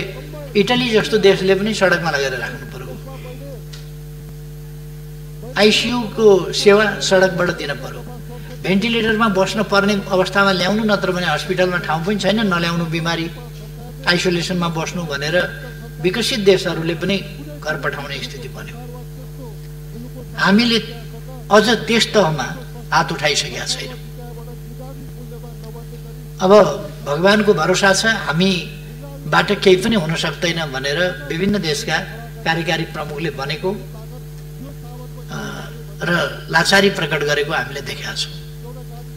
इटली जस्तो देशले पनि सडकमा लगेर राख्नु पर्यो। ICU को सेवा सडकबाट दिन पर्यो। भेन्टिलेटरमा बस्न पर्ने अवस्थामा ल्याउनु, नत्र भने हस्पिटलमा ठाउँ पनि छैन, नल्याउनु बिमारी, आइसोलेसनमा बस्नु भनेर विकसित देशहरूले पनि घर पठाउने स्थिति बन्यो। हामीले अझ त्यस तहमा हात उठाइसकेका छैनौँ। अब भगवानको भरोसा छ, हामीबाट केही पनि हुन सक्दैन भनेर विभिन्न देशका कार्यकारी प्रमुखले भनेको र लाचारी प्रकट गरेको हामीले देखेका छौँ।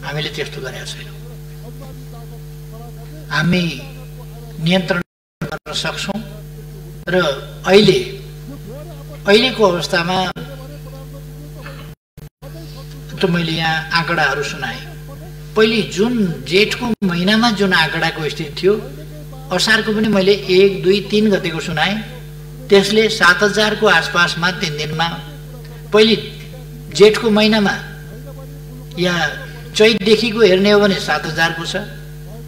हामीले त्यस्तो गरेका छैनौँ। हामी नियन्त्रण गर्न सक्छौँ र अहिलेको अवस्थामा त मैले यहाँ आँकडाहरू सुनाएँ। पहिले जुन जेठको महिनामा जुन आँकडाको स्थिति थियो, असारको पनि मैले 1, 2, 3 गतेको सुनाएँ। त्यसले 7,000 को आसपासमा 3 दिनमा, पहिले जेठको महिनामा या चैतदेखिको हेर्ने हो भने 7,000 को छ,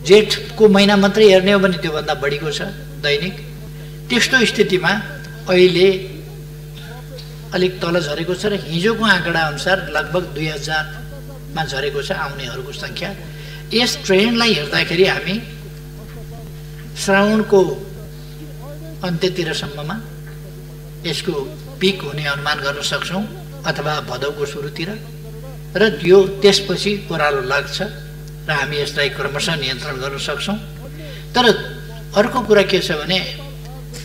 जेठको महिना मात्रै हेर्ने हो भने त्योभन्दा बढीको छ दैनिक। त्यस्तो स्थितिमा अहिले अलिक तल झरेको छ र हिजोको आँकडा अनुसार लगभग 2,000 मा झरेको छ आउनेहरूको सङ्ख्या। यस ट्रेन्डलाई हेर्दाखेरि हामी श्रावणको अन्त्यतिरसम्ममा यसको पिक हुने अनुमान गर्न सक्छौँ, अथवा भदौको सुरुतिर, र त्यो त्यसपछि ओह्रालो लाग्छ र हामी यसलाई क्रमशः नियन्त्रण गर्न सक्छौँ। तर अर्को कुरा के छ भने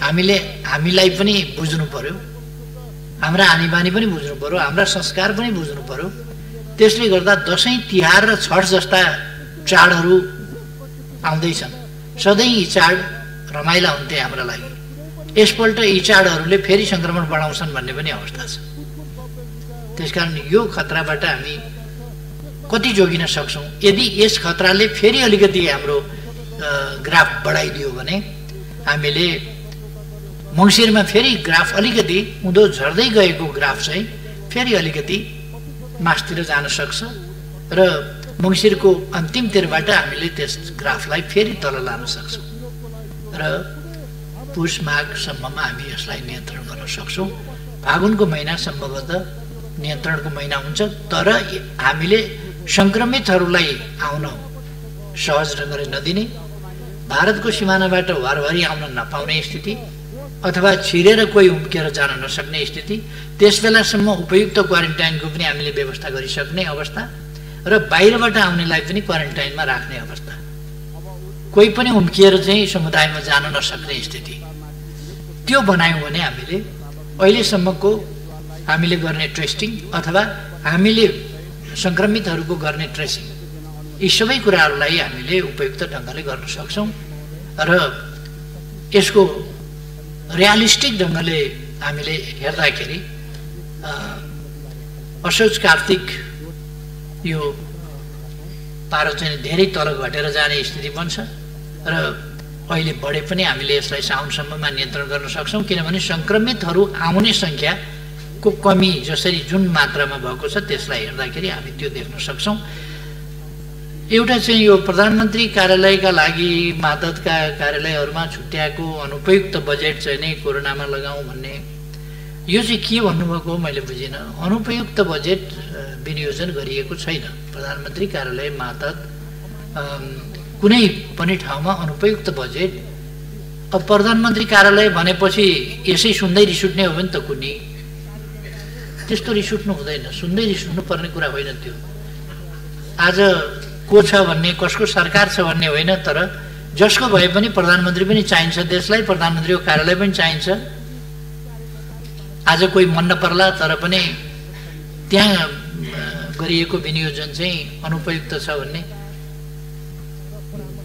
हामीलाई पनि बुझ्नु पर्यो, हाम्रा आनीबानी पनि बुझ्नु पर्यो, हाम्रा संस्कार पनि बुझ्नु पर्यो। त्यसले गर्दा दसैँ, तिहार र छठ जस्ता चाडहरू आउँदैछन्। सधैँ यी चाड रमाइला हुन्थे हाम्रा लागि। यसपल्ट यी चाडहरूले फेरि सङ्क्रमण बढाउँछन् भन्ने पनि अवस्था छ। त्यसकारण यो खतराबाट हामी कति जोगिन सक्छौँ? यदि यस खतराले फेरि अलिकति हाम्रो ग्राफ बढाइदियो भने हामीले मङ्सिरमा फेरि ग्राफ अलिकति उँधो झर्दै गएको ग्राफ चाहिँ फेरि अलिकति मासतिर जान सक्छ र मङ्सिरको अन्तिमतिरबाट हामीले त्यस ग्राफलाई फेरि तल लान सक्छौँ र पुष माघसम्ममा हामी यसलाई नियन्त्रण गर्न सक्छौँ। फागुनको महिना सम्भवतः नियन्त्रणको महिना हुन्छ, तर हामीले सङ्क्रमितहरूलाई आउन सहज ढङ्गले नदिने, भारतको सिमानाबाट वारवारी आउन नपाउने स्थिति, अथवा छिरेर कोही उम्केर जान नसक्ने स्थिति, त्यस बेलासम्म उपयुक्त क्वारेन्टाइनको पनि हामीले व्यवस्था गरिसक्ने अवस्था र बाहिरबाट आउनेलाई पनि क्वारेन्टाइनमा राख्ने अवस्था, कोही पनि उम्किएर चाहिँ समुदायमा जान नसक्ने स्थिति, त्यो बनायौँ भने हामीले अहिलेसम्मको हामीले गर्ने टेस्टिङ अथवा हामीले सङ्क्रमितहरूको गर्ने ट्रेसिङ, यी सबै कुराहरूलाई हामीले उपयुक्त ढङ्गले गर्न सक्छौँ र यसको रियलिस्टिक ढङ्गले हामीले हेर्दाखेरि असोज कार्तिक यो पारो चाहिँ धेरै तल घटेर जाने स्थिति बन्छ र अहिले बढे पनि हामीले यसलाई साउनसम्ममा नियन्त्रण गर्न सक्छौँ, किनभने सङ्क्रमितहरू आउने सङ्ख्याको कमी जसरी जुन मात्रामा भएको छ त्यसलाई हेर्दाखेरि हामी त्यो देख्न सक्छौँ। एउटा चाहिँ यो प्रधानमन्त्री कार्यालयका लागि मातहतका कार्यालयहरूमा छुट्याएको अनुपयुक्त बजेट चाहिँ नै कोरोनामा लगाउँ भन्ने यो चाहिँ के भन्नुभएको हो मैले बुझिनँ। अनुपयुक्त बजेट विनियोजन गरिएको छैन। प्रधानमन्त्री कार्यालय मातहत कुनै पनि ठाउँमा अनुपयुक्त बजेट, अब प्रधानमन्त्री कार्यालय भनेपछि यसै सुन्दै रिस उठ्ने हो भने त कुनै त्यस्तो रिस उठ्नु हुँदैन, सुन्दै रिस उठ्नु पर्ने कुरा होइन त्यो। आज को छ भन्ने, कसको सरकार छ भन्ने होइन, तर जसको भए पनि प्रधानमन्त्री पनि चाहिन्छ देशलाई, प्रधानमन्त्रीको कार्यालय पनि चाहिन्छ। आज कोही मन नपर्ला तर पनि त्यहाँ गरिएको विनियोजन चाहिँ अनुपयुक्त छ भन्ने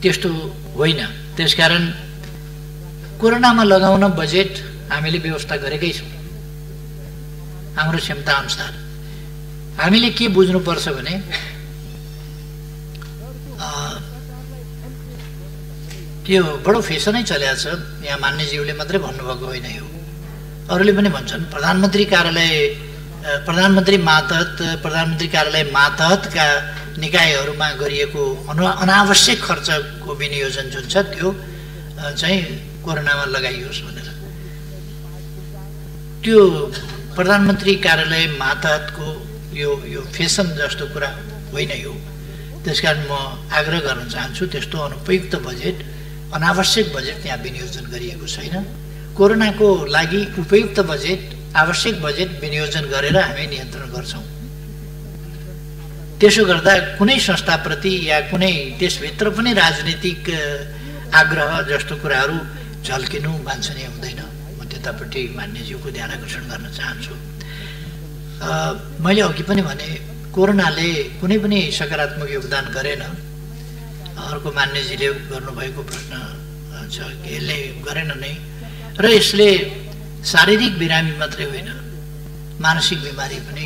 त्यस्तो होइन। त्यसकारण कोरोनामा लगाउन बजेट हामीले व्यवस्था गरेकै छौँ हाम्रो क्षमता अनुसार। हामीले के बुझ्नुपर्छ भने यो बडो फेसनै चलेको छ। यहाँ मान्यज्यूले मात्रै भन्नुभएको होइन, यो अरूले पनि भन्छन्। प्रधानमन्त्री कार्यालय, प्रधानमन्त्री कार्यालय मातहतका निकायहरूमा गरिएको अनावश्यक खर्चको विनियोजन जुन छ त्यो चाहिँ कोरोनामा लगाइयोस् भनेर। त्यो प्रधानमन्त्री कार्यालय मातहतको यो फेसन जस्तो कुरा होइन यो। त्यसकारण म आग्रह गर्न चाहन्छु त्यस्तो अनुपयुक्त बजेट, अनावश्यक बजेट त्यहाँ विनियोजन गरिएको छैन। कोरोनाको लागि उपयुक्त बजेट, आवश्यक बजेट विनियोजन गरेर हामी नियन्त्रण गर्छौँ। त्यसो गर्दा कुनै संस्थाप्रति या कुनै देशभित्र पनि राजनीतिक आग्रह जस्तो कुराहरू झल्किनु वाञ्छनीय हुँदैन। म त्यतापट्टि मान्यज्यूको ध्यान आकर्षण गर्न चाहन्छु। मैले अघि पनि भने कोरोनाले कुनै पनि सकारात्मक योगदान गरेन। अर्को मान्यजीले गर्नुभएको प्रश्न छ कि यसले गरेन नै, र यसले शारीरिक बिरामी मात्रै होइन, मानसिक बिमारी पनि,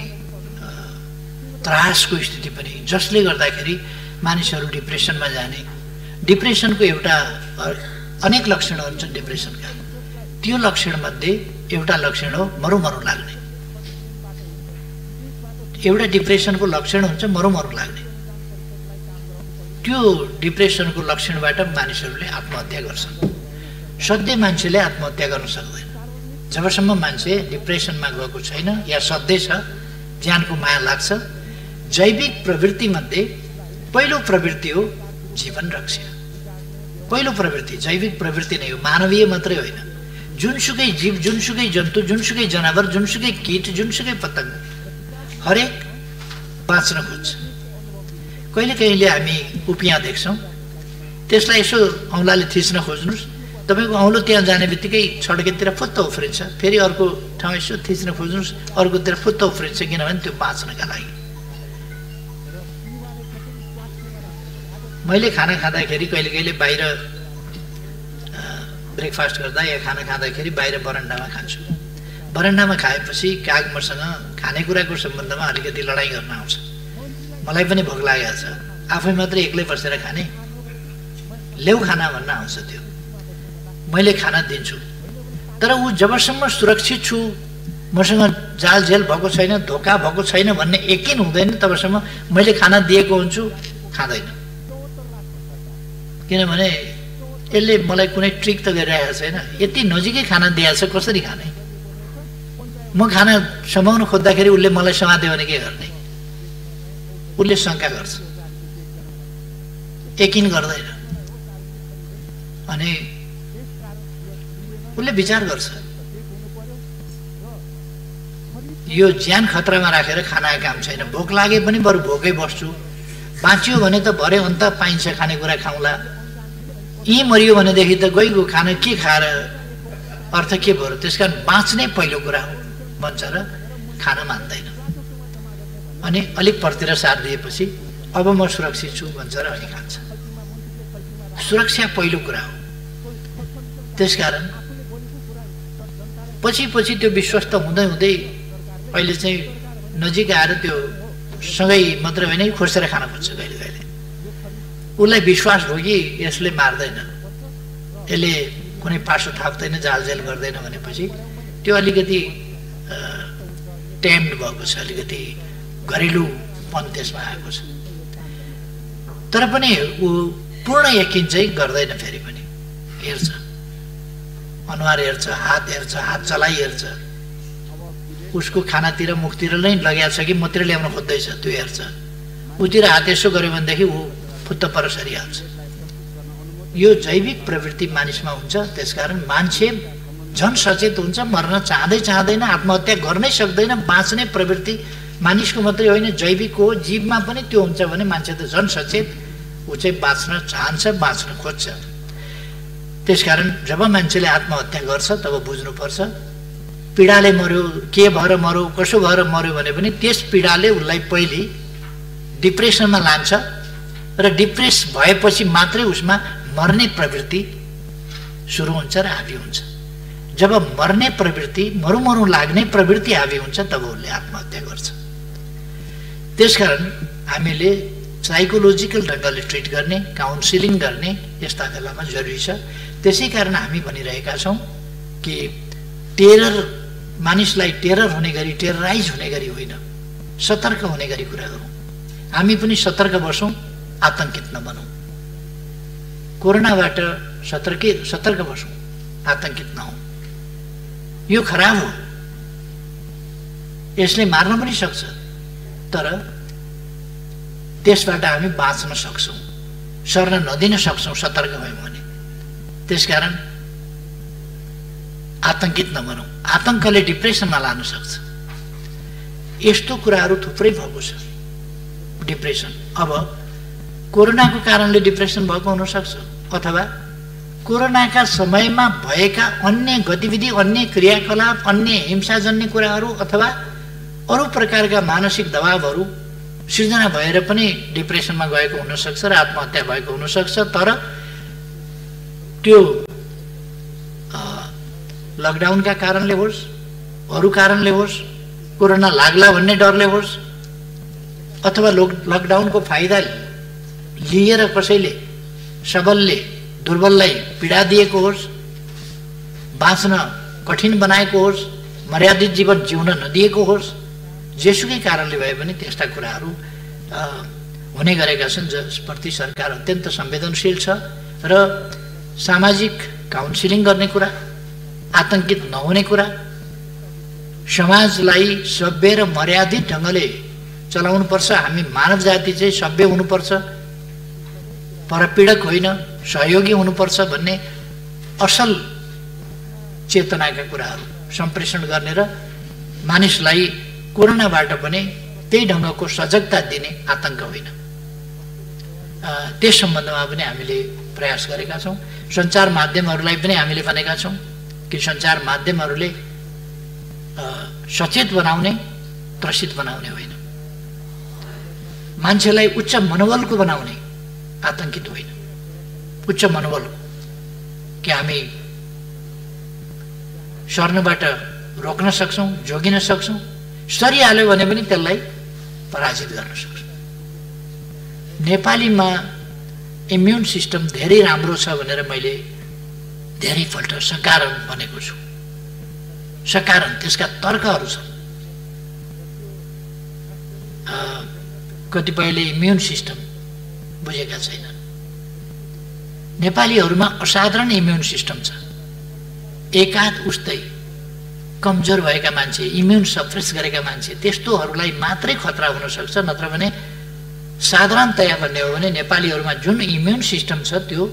त्रासको स्थिति पनि, जसले गर्दाखेरि मानिसहरू डिप्रेसनमा जाने। डिप्रेसनको अनेक लक्षणहरू छन् डिप्रेसनका। त्यो लक्षणमध्ये एउटा लक्षण हो मरुमरु लाग्ने। एउटा डिप्रेसनको लक्षण हुन्छ मरुमरु लाग्ने। त्यो डिप्रेसनको लक्षणबाट मानिसहरूले आत्महत्या गर्छन्। सधैँ मान्छेले आत्महत्या गर्न सक्दैन जबसम्म मान्छे डिप्रेसनमा गएको छैन या सधैँ छ, ज्यानको माया लाग्छ। जैविक प्रवृत्ति मध्ये पहिलो प्रवृत्ति हो जीवन रक्षा। पहिलो प्रवृत्ति जैविक प्रवृत्ति नै हो, मानवीय मात्रै होइन। जुनसुकै जीव, जुनसुकै जन्तु, जुनसुकै जनावर, जुनसुकै कीट, जुनसुकै पतंग हरेक बाँच्न खोज्छ। कहिले कहिले हामी उपियाँ देख्छौँ, त्यसलाई यसो औँलाले थिच्न खोज्नुहोस्, तपाईँको औँलो त्यहाँ जाने बित्तिकै छड्केतिर फुत्त उफ्रिन्छ। फेरि अर्को ठाउँ यसो थिच्न खोज्नुहोस्, अर्कोतिर फुत्त उफ्रिन्छ, किनभने त्यो बाँच्नका लागि। मैले खाना खाँदाखेरि कहिले कहिले बाहिर ब्रेकफास्ट गर्दा या खाना खाँदाखेरि बाहिर बरन्डामा खान्छु। बरन्डामा खाएपछि काग मसँग खानेकुराको सम्बन्धमा अलिकति लडाइँ गर्न आउँछ। मलाई पनि भोक लागेको छ, आफै मात्रै एक्लै बसेर खाने, ल्याउ खाना भन्न आउँछ। त्यो मैले खाना दिन्छु, तर ऊ जबसम्म सुरक्षित छु, मसँग जालझेल भएको छैन, धोका भएको छैन भन्ने यकिन हुँदैन, तबसम्म मैले खाना दिएको हुन्छु, खाँदैन। किनभने यसले मलाई कुनै ट्रिक त गरिरहेको छैन, यति नजिकै खाना दिएको छ, कसरी खाने? म खाना समाउन खोज्दाखेरि उसले मलाई समात्यो भने के गर्ने? उसले शङ्का गर्छ, यकिन गर्दैन। अनि उसले विचार गर्छ, यो ज्यान खतरामा राखेर खाना काम छैन, भोक लागे पनि बरु भोकै बस्छु, बाँच्यो भने त भरे अन्त पाइन्छ खानेकुरा खाउँला, यहीँ मरियो भनेदेखि त गइगयो, खाना के खाएर अर्थ के भयो? त्यसकारण बाँच्ने पहिलो कुरा हो भन्छ र खाना मान्दैन। अनि अलिक परतिर साथ दिएपछि अब म सुरक्षित छु भन्छ र अनि खान्छ। सुरक्षा पहिलो कुरा हो। त्यसकारण पछि पछि त्यो विश्वस्त हुँदै हुँदै अहिले चाहिँ नजिक आएर त्यो सँगै मात्र होइन, खोसेर खान खोज्छ। कहिले कहिले उसलाई विश्वास भयो कि यसले मार्दैन, यसले कुनै पासो थाप्दैन, जालझेल गर्दैन भनेपछि त्यो अलिकति टेम्ड भएको छ, अलिकति घरेलुपन त्यसमा आएको छ। तर पनि ऊ पूर्ण यकिन चाहिँ गर्दैन। फेरि पनि हेर्छ, अनुहार हेर्छ, हात हेर्छ, हात चलाइ हेर्छ, उसको खानातिर मुखतिर नै लगाएको छ कि मात्रै ल्याउन खोज्दैछ त्यो हेर्छ। उतिर हात यसो गर्यो भनेदेखि ऊ फुत्त पर सरिहाल्छ। यो जैविक प्रवृत्ति मानिसमा हुन्छ। त्यसकारण मान्छे झन् सचेत हुन्छ, मर्न चाहँदैन, आत्महत्या गर्नै सक्दैन। बाँच्ने प्रवृत्ति मानिसको मात्रै होइन, जैविक हो, जीवमा पनि त्यो हुन्छ भने मान्छे त झन् सचेत, ऊ चाहिँ बाँच्न चाहन्छ, बाँच्न खोज्छ। त्यसकारण जब मान्छेले आत्महत्या गर्छ तब बुझ्नुपर्छ पीडाले मर्यो, के भएर मर्यो, कसो भएर मर्यो भने पनि त्यस पीडाले उसलाई पहिले डिप्रेसनमा लान्छ र डिप्रेस भएपछि मात्रै उसमा मर्ने प्रवृत्ति सुरु हुन्छ र हाबी हुन्छ। जब मर्ने प्रवृत्ति, मरु लाग्ने प्रवृत्ति हाबी हुन्छ तब उसले आत्महत्या गर्छ। त्यसकारण हामीले साइकोलोजिकल ढङ्गले ट्रिट गर्ने, काउन्सिलिङ गर्ने यस्ता बेलामा जरुरी छ। त्यसै कारण हामी भनिरहेका छौँ कि टेरर, मानिसलाई टेरर हुने गरी, टेरराइज हुने गरी होइन, सतर्क हुने गरी कुरा गरौँ। हामी पनि सतर्क बसौँ, आतंकित नबनौँ। कोरोनाबाट सतर्क बसौँ, आतंकित नहौँ। यो खराब हो, यसले मार्न पनि सक्छ, तर त्यसबाट हामी बाँच्न सक्छौँ, सर्न नदिन सक्छौँ सतर्क भयौँ भने। त्यसकारण आतंकित नबनौँ। आतंकले डिप्रेसनमा लान सक्छ। यस्तो कुराहरू थुप्रै भएको छ। डिप्रेसन, अब कोरोनाको कारणले डिप्रेसन भएको हुनसक्छ, अथवा कोरोनाका समयमा भएका अन्य गतिविधि, अन्य क्रियाकलाप, अन्य हिंसाजन्य कुराहरू अथवा अरू प्रकारका मानसिक दबावहरू सिर्जना भएर पनि डिप्रेसनमा गएको हुनसक्छ र आत्महत्या भएको हुनसक्छ। तर त्यो लकडाउनका कारणले होस्, अरू कारणले होस्, कोरोना लाग्ला भन्ने डरले होस्, अथवा लकडाउनको फाइदा लिएर कसैले सबलले दुर्बललाई पीडा दिएको होस्, बाँच्न कठिन बनाएको होस्, मर्यादित जीवन जिउन नदिएको होस्, जेसुकै कारणले भए पनि त्यस्ता कुराहरू हुने गरेका छन् जसप्रति सरकार अत्यन्त संवेदनशील छ। र सामाजिक काउन्सिलिङ गर्ने कुरा, आतंकित नहुने कुरा, समाजलाई सभ्य र मर्यादित ढङ्गले चलाउनुपर्छ। हामी मानव जाति चाहिँ सभ्य हुनुपर्छ, परपीडक होइन, सहयोगी हुनुपर्छ भन्ने असल चेतनाका कुराहरू सम्प्रेषण गर्ने र मानिसलाई कोरोनाबाट पनि त्यही ढङ्गको सजगता दिने, आतंक होइन, त्यस सम्बन्धमा पनि हामीले प्रयास गरेका छौँ। सञ्चार माध्यमहरूलाई पनि हामीले भनेका छौँ कि सञ्चार माध्यमहरूले सचेत बनाउने, त्रसित बनाउने होइन, मान्छेलाई उच्च मनोबलको बनाउने, आतंकित होइन, उच्च मनोबलको, कि हामी सर्नबाट रोक्न सक्छौँ, जोगिन सक्छौँ, सरिहाल्यो भने पनि त्यसलाई पराजित गर्न सक्छौँ। नेपालीमा इम्युन सिस्टम धेरै राम्रो छ भनेर मैले धेरैपल्ट सकारण भनेको छु। सकारण, त्यसका तर्कहरू छन्। कतिपयले इम्युन सिस्टम बुझेका छैनन्। नेपालीहरूमा असाधारण इम्युन सिस्टम छ। एकाध उस्तै कमजोर भएका मान्छे, इम्युन सप्रेस गरेका मान्छे, त्यस्तोहरूलाई मात्रै खतरा हुन सक्छ। नत्र भने साधारणतया भन्ने हो भने नेपालीहरूमा जुन इम्युन सिस्टम छ त्यो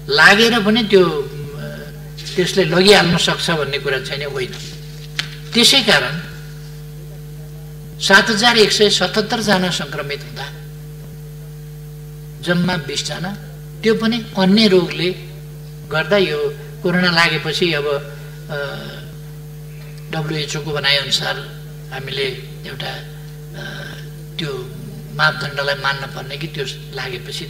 लागेर पनि त्यसले लगिहाल्न सक्छ भन्ने कुरा छैन, होइन। त्यसै कारण 7177 जना संक्रमित हुँदा जम्मा 20 जना, त्यो पनि अन्य रोगले गर्दा। यो कोरोना लागेपछि अब WHO को भनाइअनुसार हामीले एउटा त्यो मापदण्डलाई मान्न पर्ने कि त्यो लागेपछि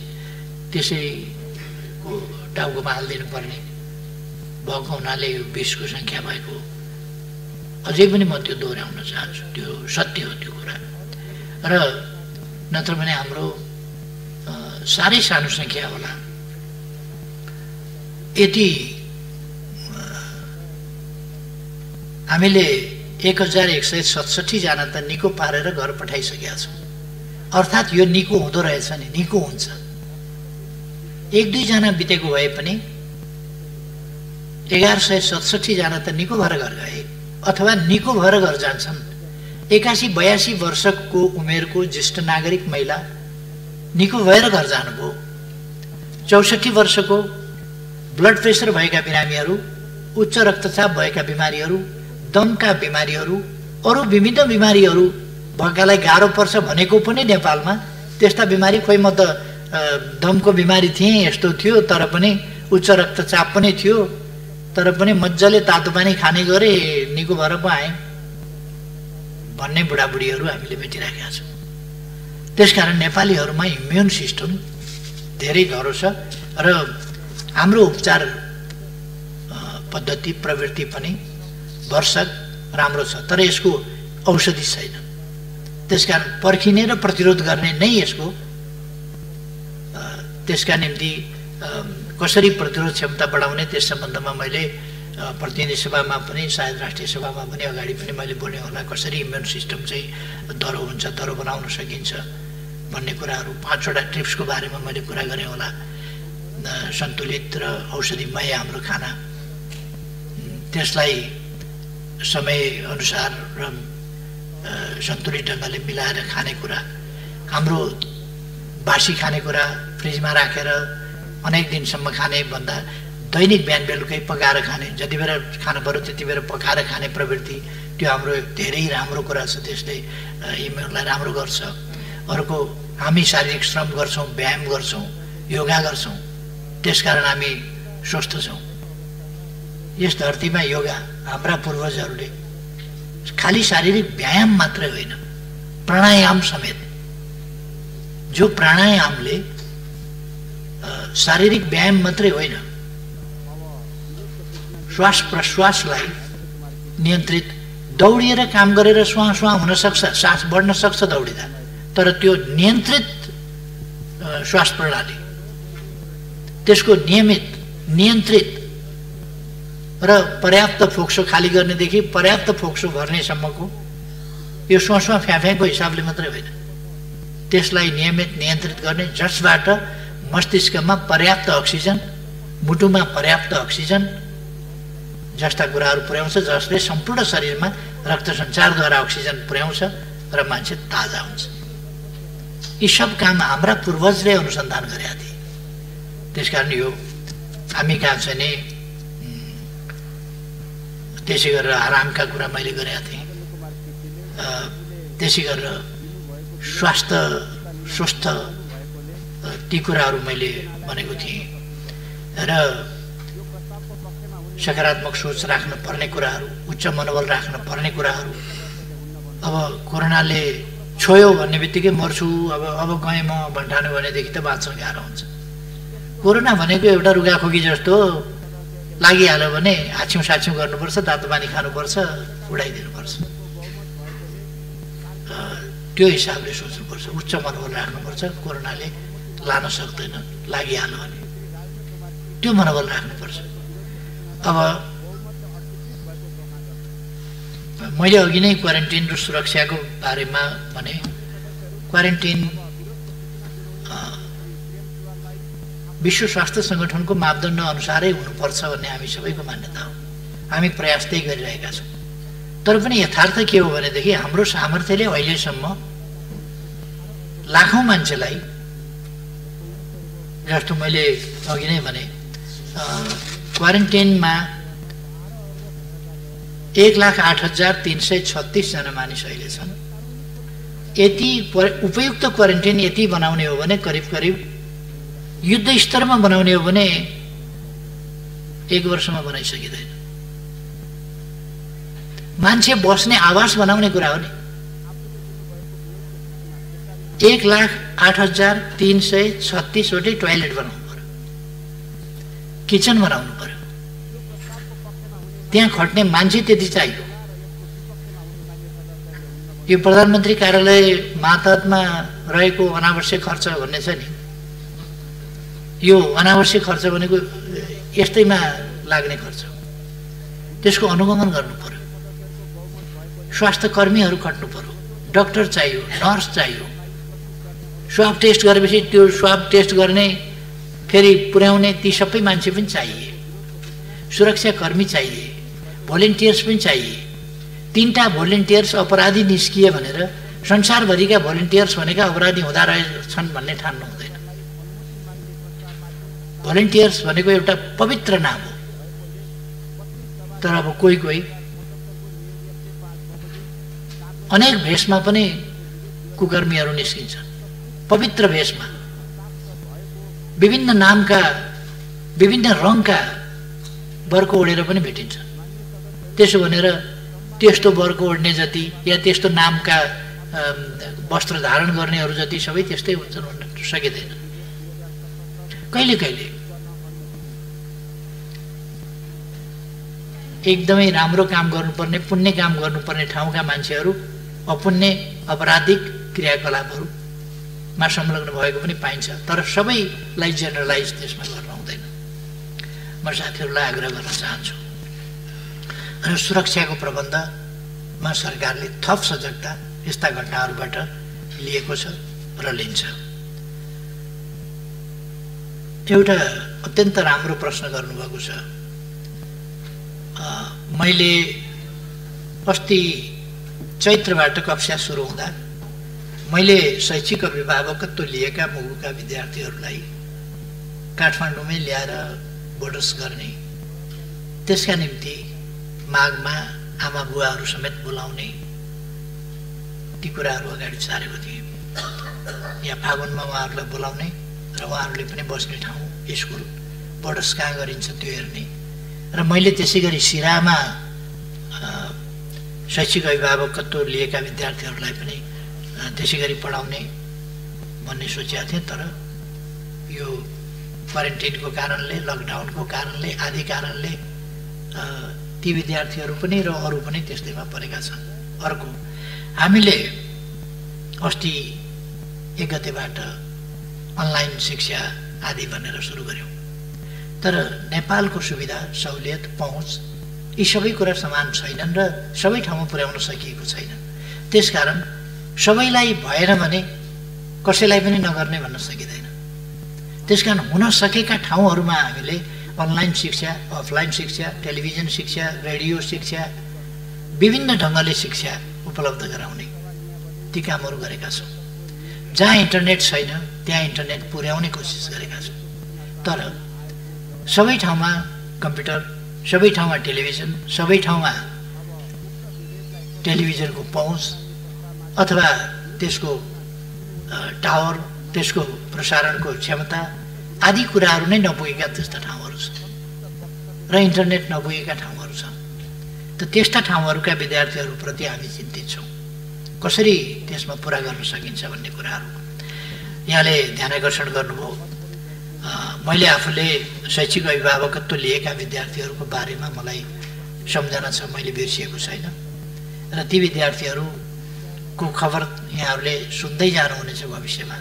त्यसैको टाउकोमा हालिदिनु पर्ने भएको हुनाले यो 20 को सङ्ख्या भएको। अझै पनि म त्यो दोहोऱ्याउन चाहन्छु, त्यो सत्य हो त्यो कुरा। र नत्र भने हाम्रो साह्रै सानो सङ्ख्या होला। यति हामीले 1167 जना त निको पारेर घर पठाइसकेका छौँ। अर्थात् यो निको हुँदो रहेछ नि, निको हुन्छ। 1-2 जना बितेको भए पनि 1167 जना त निको भएर घर गए, अथवा निको भएर घर जान्छन्। 81-82 वर्षको उमेरको ज्येष्ठ नागरिक महिला निको भएर घर जानुभयो। 64 वर्षको ब्लड प्रेसर भएका बिरामीहरू, उच्च रक्तचाप भएका बिमारीहरू, दमका बिमारीहरू, अरू विभिन्न बिमारीहरू भएकालाई गाह्रो पर्छ भनेको पनि नेपालमा त्यस्ता बिमारी, खोइ म त दमको बिमारी थिएँ, यस्तो थियो, तर पनि उच्च रक्तचाप पनि थियो, तर पनि मजाले तातो पानी खाने गरे, निको भएर पो आएँ भन्ने बुढाबुढीहरू हामीले भेटिरहेका छौँ। त्यसकारण नेपालीहरूमा इम्युन सिस्टम धेरै धरो छ र हाम्रो उपचार पद्धति प्रवृत्ति पनि भरसक राम्रो छ, तर यसको औषधि छैन। त्यसकारण पर्खिने र प्रतिरोध गर्ने नै यसको त्यसका निम्ति कसरी प्रतिरोध क्षमता बढाउने त्यस सम्बन्धमा मैले प्रतिनिधि सभामा पनि, सायद राष्ट्रिय सभामा पनि अगाडि पनि मैले बोले होला, कसरी इम्युन सिस्टम चाहिँ दह्रो हुन्छ, दह्रो बनाउन सकिन्छ भन्ने कुराहरू 5वटा टिप्सको बारेमा मैले कुरा गरेँ होला। सन्तुलित र औषधिमय हाम्रो खाना, त्यसलाई समयअनुसार र सन्तुलित ढङ्गले मिलाएर खानेकुरा, हाम्रो बासी खानेकुरा फ्रिजमा राखेर अनेक दिनसम्म खाने भन्दा दैनिक बिहान बेलुकै पकाएर खाने, जति बेला खानु पऱ्यो त्यति बेला पकाएर खाने प्रवृत्ति, त्यो हाम्रो धेरै राम्रो कुरा छ। त्यसले इम्युनलाई राम्रो गर्छ। अर्को, हामी शारीरिक श्रम गर्छौँ, व्यायाम गर्छौँ, योगा गर्छौँ, त्यसकारण हामी स्वस्थ छौँ। यस धरतीमा योगा हाम्रा पूर्वजहरूले खालि शारीरिक व्यायाम मात्रै होइन, प्राणायाम समेत, जो प्राणायामले शारीरिक व्यायाम मात्रै होइन, श्वास प्रश्वासलाई नियन्त्रित, दौडिएर काम गरेर स्वाहा स्वाहा हुन सक्छ, सास बढ्न सक्छ दौडिँदा, तर त्यो नियन्त्रित श्वास प्रणाली, त्यसको नियमित, नियन्त्रित र पर्याप्त फोक्सो खाली गर्नेदेखि पर्याप्त फोक्सो भर्नेसम्मको यो स्वास्वा फ्याफ्याको हिसाबले मात्रै होइन, त्यसलाई नियमित नियन्त्रित गर्ने, जसबाट मस्तिष्कमा पर्याप्त अक्सिजन, मुटुमा पर्याप्त अक्सिजन जस्ता कुराहरू पुर्याउँछ, जसले सम्पूर्ण शरीरमा रक्त सञ्चारद्वारा अक्सिजन पुर्याउँछ र मान्छे ताजा हुन्छ। यी सब काम हाम्रा पूर्वजले अनुसन्धान गरेका थिए। त्यसकारण यो हामी कहाँ छ नि, त्यसै गरेर आरामका कुरा मैले गरेका थिएँ, त्यसै गरेर स्वास्थ्य स्वस्थ ती कुराहरू मैले भनेको थिएँ र सकारात्मक सोच राख्न पर्ने कुराहरू, उच्च मनोबल राख्न पर्ने कुराहरू। अब कोरोनाले छोयो भन्ने बित्तिकै मर्छु, अब गएँ म भन्ठानु भनेदेखि त बाँच्न गाह्रो हुन्छ। कोरोना भनेको एउटा रुगाखोकी जस्तो लागिहाल्यो भने हाछ्यौँ साछ्यौँ गर्नुपर्छ, तातो पानी खानुपर्छ, उडाइदिनुपर्छ। त्यो हिसाबले सोच्नुपर्छ, उच्च मनोबल राख्नुपर्छ। कोरोनाले लान सक्दैन, लागिहाल्यो भने त्यो मनोबल राख्नुपर्छ। अब मैले अघि नै क्वारेन्टाइन र सुरक्षाको बारेमा भने, क्वारेन्टाइन विश्व स्वास्थ्य सङ्गठनको मापदण्ड अनुसारै हुनुपर्छ भन्ने हामी सबैको मान्यता हो। हामी प्रयास त्यही गरिरहेका छौँ। तर पनि यथार्थ के हो भनेदेखि हाम्रो सामर्थ्यले अहिलेसम्म लाखौँ मान्छेलाई, जस्तो मैले अघि नै भने, क्वारेन्टाइनमा 1,08,336 जना मानिस अहिले छन्। यति उपयुक्त क्वारेन्टाइन यति बनाउने हो भने करिब करिब युद्ध स्तरमा बनाउने हो भने 1 वर्षमा बनाइसकिँदैन। मान्छे बस्ने आवास बनाउने कुरा हो नि। 1,08,336 वटै टोयलेट बनाउनु पर्यो, किचन बनाउनु पर्यो, त्यहाँ खट्ने मान्छे त्यति चाहियो। यो प्रधानमन्त्री कार्यालय मातहतमा रहेको अनावश्यक खर्च भन्ने छ नि, यो अनावश्यक खर्च भनेको यस्तैमा लाग्ने खर्च हो। त्यसको अनुगमन गर्नु पर्यो, स्वास्थ्य कर्मीहरू खट्नु पर्यो, डाक्टर चाहियो, नर्स चाहियो। स्वाब टेस्ट गरेपछि त्यो स्वाब टेस्ट गर्ने, फेरि पुर्याउने ती सबै मान्छे पनि चाहिए, सुरक्षा कर्मी चाहिए, भोलिन्टियर्स पनि चाहिए। 3टा भोलिन्टियर्स अपराधी निस्किए भनेर संसारभरिका भोलिन्टियर्स भनेका अपराधी हुँदा रहेछन् भन्ने ठान्नु हुँदैन। भोलिन्टियर्स भनेको एउटा पवित्र नाम हो। तर अब कोही कोही अनेक भेषमा पनि कुकर्मीहरू निस्किन्छन्। पवित्र भेषमा विभिन्न नामका विभिन्न रङका बर्को ओढेर पनि भेटिन्छ। त्यसो भनेर त्यस्तो बर्को ओढ्ने जति या त्यस्तो नामका वस्त्र धारण गर्नेहरू जति सबै त्यस्तै हुन्छन् भन्न सकिँदैन। कहिले कहिले एकदमै राम्रो काम गर्नुपर्ने पुण्य काम गर्नुपर्ने ठाउँका मान्छेहरू अपुण्य अपराधिक क्रियाकलापहरूमा संलग्न भएको पनि पाइन्छ। तर सबैलाई जेनरलाइज त्यसमा गर्न हुँदैन। म साथीहरूलाई आग्रह गर्न चाहन्छु र सुरक्षाको प्रबन्धमा सरकारले थप सजगता यस्ता घटनाहरूबाट लिएको छ र लिन्छ। एउटा अत्यन्त राम्रो प्रश्न गर्नुभएको छ। मैले अस्ति चैत्रबाट कक्षा सुरु हुँदा मैले शैक्षिक अभिभावकत्व लिएका मुगुका विद्यार्थीहरूलाई काठमाडौँमै ल्याएर बोर्डर्स गर्ने, त्यसका निम्ति माघमा आमा बुवाहरू समेत बोलाउने ती कुराहरू अगाडि सारेको थिएँ। यहाँ फागुनमा उहाँहरूलाई बोलाउने र उहाँहरूले पनि बस्ने ठाउँ स्कुल बोर्डर्स कहाँ गरिन्छ त्यो हेर्ने र मैले त्यसै गरी सिरामा शैक्षिक अभिभावकत्व लिएका विद्यार्थीहरूलाई पनि त्यसै गरी पढाउने भन्ने सोचेका थिएँ। तर यो क्वारेन्टाइनको कारणले, लकडाउनको कारणले, आदि कारणले ती विद्यार्थीहरू पनि र अरू पनि त्यस्तैमा परेका छन्। अर्को, हामीले अस्ति 1 गतेबाट अनलाइन शिक्षा आदि भनेर सुरु गर्यौँ। तर नेपालको सुविधा, सहुलियत, पहुँच यी सबै कुरा समान छैनन् र सबै ठाउँमा पुर्याउन सकिएको छैन। त्यसकारण सबैलाई भएन भने कसैलाई पनि नगर्ने भन्न सकिँदैन। त्यसकारण हुन सकेका ठाउँहरूमा हामीले अनलाइन शिक्षा, अफलाइन शिक्षा, टेलिभिजन शिक्षा, रेडियो शिक्षा, विभिन्न ढङ्गले शिक्षा उपलब्ध गराउने ती कामहरू गरेका छौँ। जहाँ इन्टरनेट छैन त्यहाँ इन्टरनेट पुर्याउने कोसिस गरेका छौँ। तर सबै ठाउँमा कम्प्युटर, सबै ठाउँमा टेलिभिजन, सबै ठाउँमा टेलिभिजनको पहुँच अथवा त्यसको टावर, त्यसको प्रसारणको क्षमता आदि कुराहरू नै नपुगेका त्यस्ता ठाउँहरू छन् र इन्टरनेट नपुगेका ठाउँहरू छन्। त त्यस्ता ठाउँहरूका विद्यार्थीहरूप्रति हामी चिन्तित छौँ। कसरी त्यसमा पुरा गर्न सकिन्छ भन्ने कुराहरू यहाँले ध्यान आकर्षण गर्नुभयो। मैले आफूले शैक्षिक अभिभावकत्व लिएका विद्यार्थीहरूको बारेमा मलाई सम्झना छ, मैले बिर्सिएको छैन र ती विद्यार्थीहरूको खबर यहाँहरूले सुन्दै जानुहुनेछ भविष्यमा।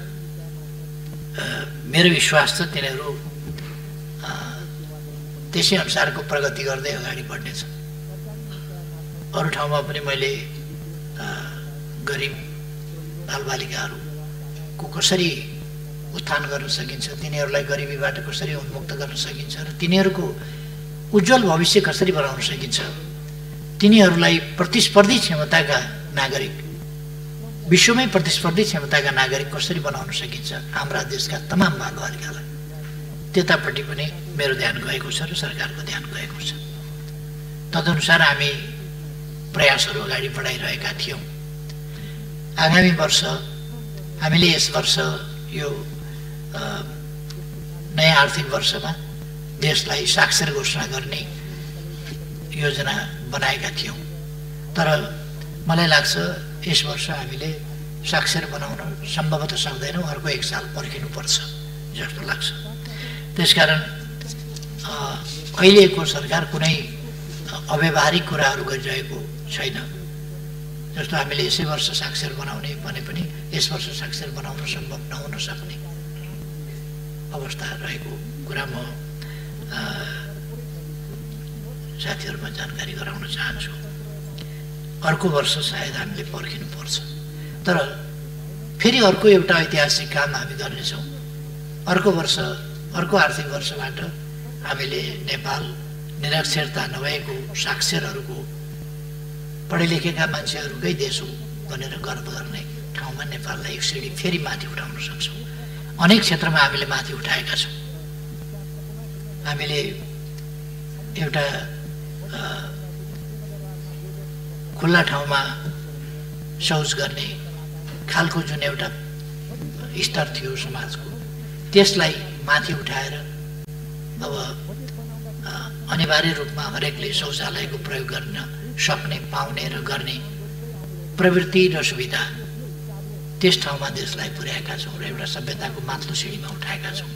मेरो विश्वास छ तिनीहरू त्यसै अनुसारको प्रगति गर्दै अगाडि बढ्नेछ। अरू ठाउँमा पनि मैले गरिब बालबालिकाहरूको कसरी उत्थान गर्न सकिन्छ, तिनीहरूलाई गरिबीबाट कसरी उन्मुक्त गर्न सकिन्छ र तिनीहरूको उज्जवल भविष्य कसरी बनाउन सकिन्छ, तिनीहरूलाई प्रतिस्पर्धी क्षमताका नागरिक, विश्वमै प्रतिस्पर्धी क्षमताका नागरिक कसरी बनाउन सकिन्छ हाम्रा देशका तमाम बालबालिकालाई, त्यतापट्टि पनि मेरो ध्यान गएको छ र सरकारको ध्यान गएको छ। तदनुसार हामी प्रयासहरू अगाडि बढाइरहेका थियौँ। आगामी वर्ष हामीले यस वर्ष यो नयाँ आर्थिक वर्षमा देशलाई साक्षर घोषणा गर्ने योजना बनाएका थियौँ। तर मलाई लाग्छ यस वर्ष हामीले साक्षर बनाउन सम्भवतः सक्दैनौँ, अर्को 1 साल पर्खिनुपर्छ जस्तो लाग्छ। त्यसकारण अहिलेको सरकार कुनै अव्यावहारिक कुराहरू गरिरहेको छैन। जस्तो हामीले यसै वर्ष साक्षर बनाउने भने पनि यस वर्ष साक्षर बनाउन सम्भव नहुन सक्ने अवस्था रहेको कुरा म साथीहरूमा जानकारी गराउन चाहन्छु। अर्को वर्ष सायद हामीले पर्खिनुपर्छ। तर फेरि अर्को एउटा ऐतिहासिक काम हामी गर्नेछौँ। अर्को वर्ष, अर्को आर्थिक वर्षबाट हामीले नेपाल निरक्षरता नभएको साक्षरहरूको पढे लेखेका मान्छेहरूकै देश हो भनेर गर्व गर्ने ठाउँमा नेपाललाई एक सिडी फेरि माथि उठाउन सक्छौँ। अनेक क्षेत्रमा हामीले माथि उठाएका छौँ। हामीले एउटा खुल्ला ठाउँमा शौच गर्ने खालको जुन एउटा स्तर थियो समाजको, त्यसलाई माथि उठाएर अब अनिवार्य रूपमा हरेकले शौचालयको प्रयोग गर्न सक्ने, पाउने र गर्ने प्रवृत्ति र सुविधा त्यस ठाउँमा देशलाई पुर्याएका छौँ र एउटा सभ्यताको माथिल्लो सिँढीमा उठाएका छौँ।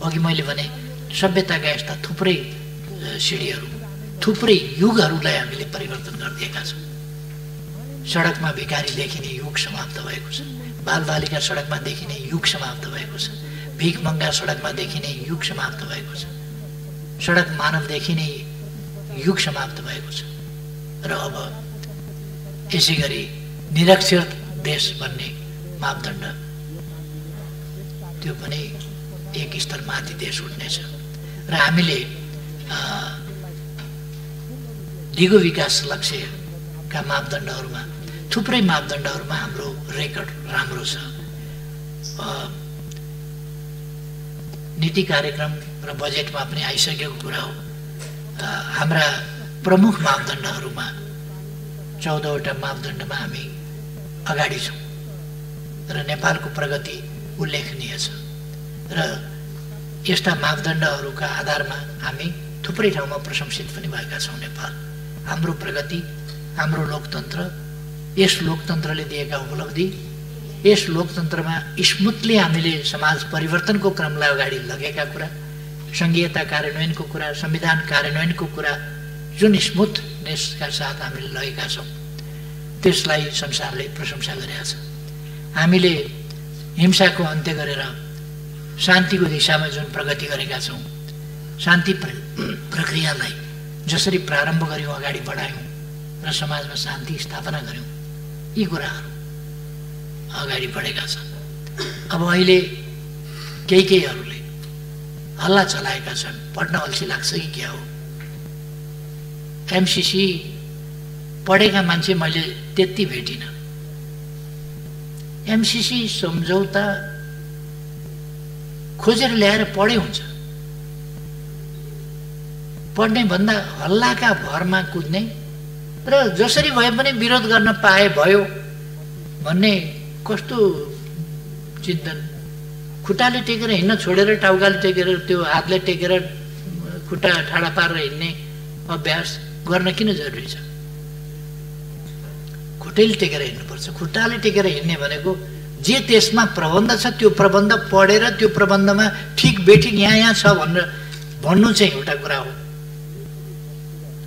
अघि मैले भने सभ्यताका यस्ता थुप्रै सिँढीहरू, थुप्रै युगहरूलाई हामीले परिवर्तन गरिदिएका छौँ। सडकमा भिखारी देखिने युग समाप्त भएको छ। बालबालिका सडकमा देखिने युग समाप्त भएको छ। भिख मङ्गा सडकमा देखिने युग समाप्त भएको छ। सडक मानव देखिने युग समाप्त भएको छ र अब यसै गरी निरक्षर देश भन्ने मापदण्ड त्यो पनि एक स्तर माथि देश उठ्नेछ र हामीले दिगो विकास लक्ष्यका मापदण्डहरूमा, थुप्रै मापदण्डहरूमा हाम्रो रेकर्ड राम्रो छ। नीति कार्यक्रम र बजेटमा पनि आइसकेको कुरा हो। हाम्रा प्रमुख मापदण्डहरूमा 14वटा मापदण्डमा हामी अगाडि छौँ र नेपालको प्रगति उल्लेखनीय छ र यस्ता मापदण्डहरूका आधारमा हामी थुप्रै ठाउँमा प्रशंसित पनि भएका छौँ। नेपाल, हाम्रो प्रगति, हाम्रो लोकतन्त्र, यस लोकतन्त्रले दिएका उपलब्धि, यस लोकतन्त्रमा स्मुथली हामीले समाज परिवर्तनको क्रमलाई अगाडि लगेका कुरा, संघीयता कार्यान्वयनको कुरा, संविधान कार्यान्वयनको कुरा जुन स्मुथनेसका साथ हामीले लगेका छौँ त्यसलाई संसारले प्रशंसा गरेका छ। हामीले हिंसाको अन्त्य गरेर शान्तिको दिशामा जुन प्रगति गरेका छौँ, शान्ति प्रक्रियालाई जसरी प्रारम्भ गर्यौँ, अगाडि बढायौँ र समाजमा शान्ति स्थापना गर्यौँ, यी कुराहरू अगाडि बढेका छन्। अब अहिले केहीहरूले हल्ला चलाएका छन्, पढ्न अल्छी लाग्छ कि क्या हो। एमसीसी पढेका मान्छे मैले त्यति भेटिनँ। एमसीसी सम्झौता खोजेर ल्याएर पढे हुन्छ। पढ्ने भन्दा हल्लाका भरमा कुद्ने र जसरी भए पनि विरोध गर्न पाए भयो भन्ने कस्तो चिन्तन। खुट्टाले टेकेर हिँड्न छोडेर टाउकाले टेकेर, त्यो हातले टेकेर खुट्टा ठाडा पारेर हिँड्ने अभ्यास गर्न किन जरुरी छ? खुट्टैले टेकेर हिँड्नुपर्छ। खुट्टाले टेकेर हिँड्ने भनेको जे त्यसमा प्रबन्ध छ त्यो प्रबन्ध पढेर त्यो प्रबन्धमा ठिक बेठिक यहाँ छ भनेर भन्नु चाहिँ एउटा कुरा हो।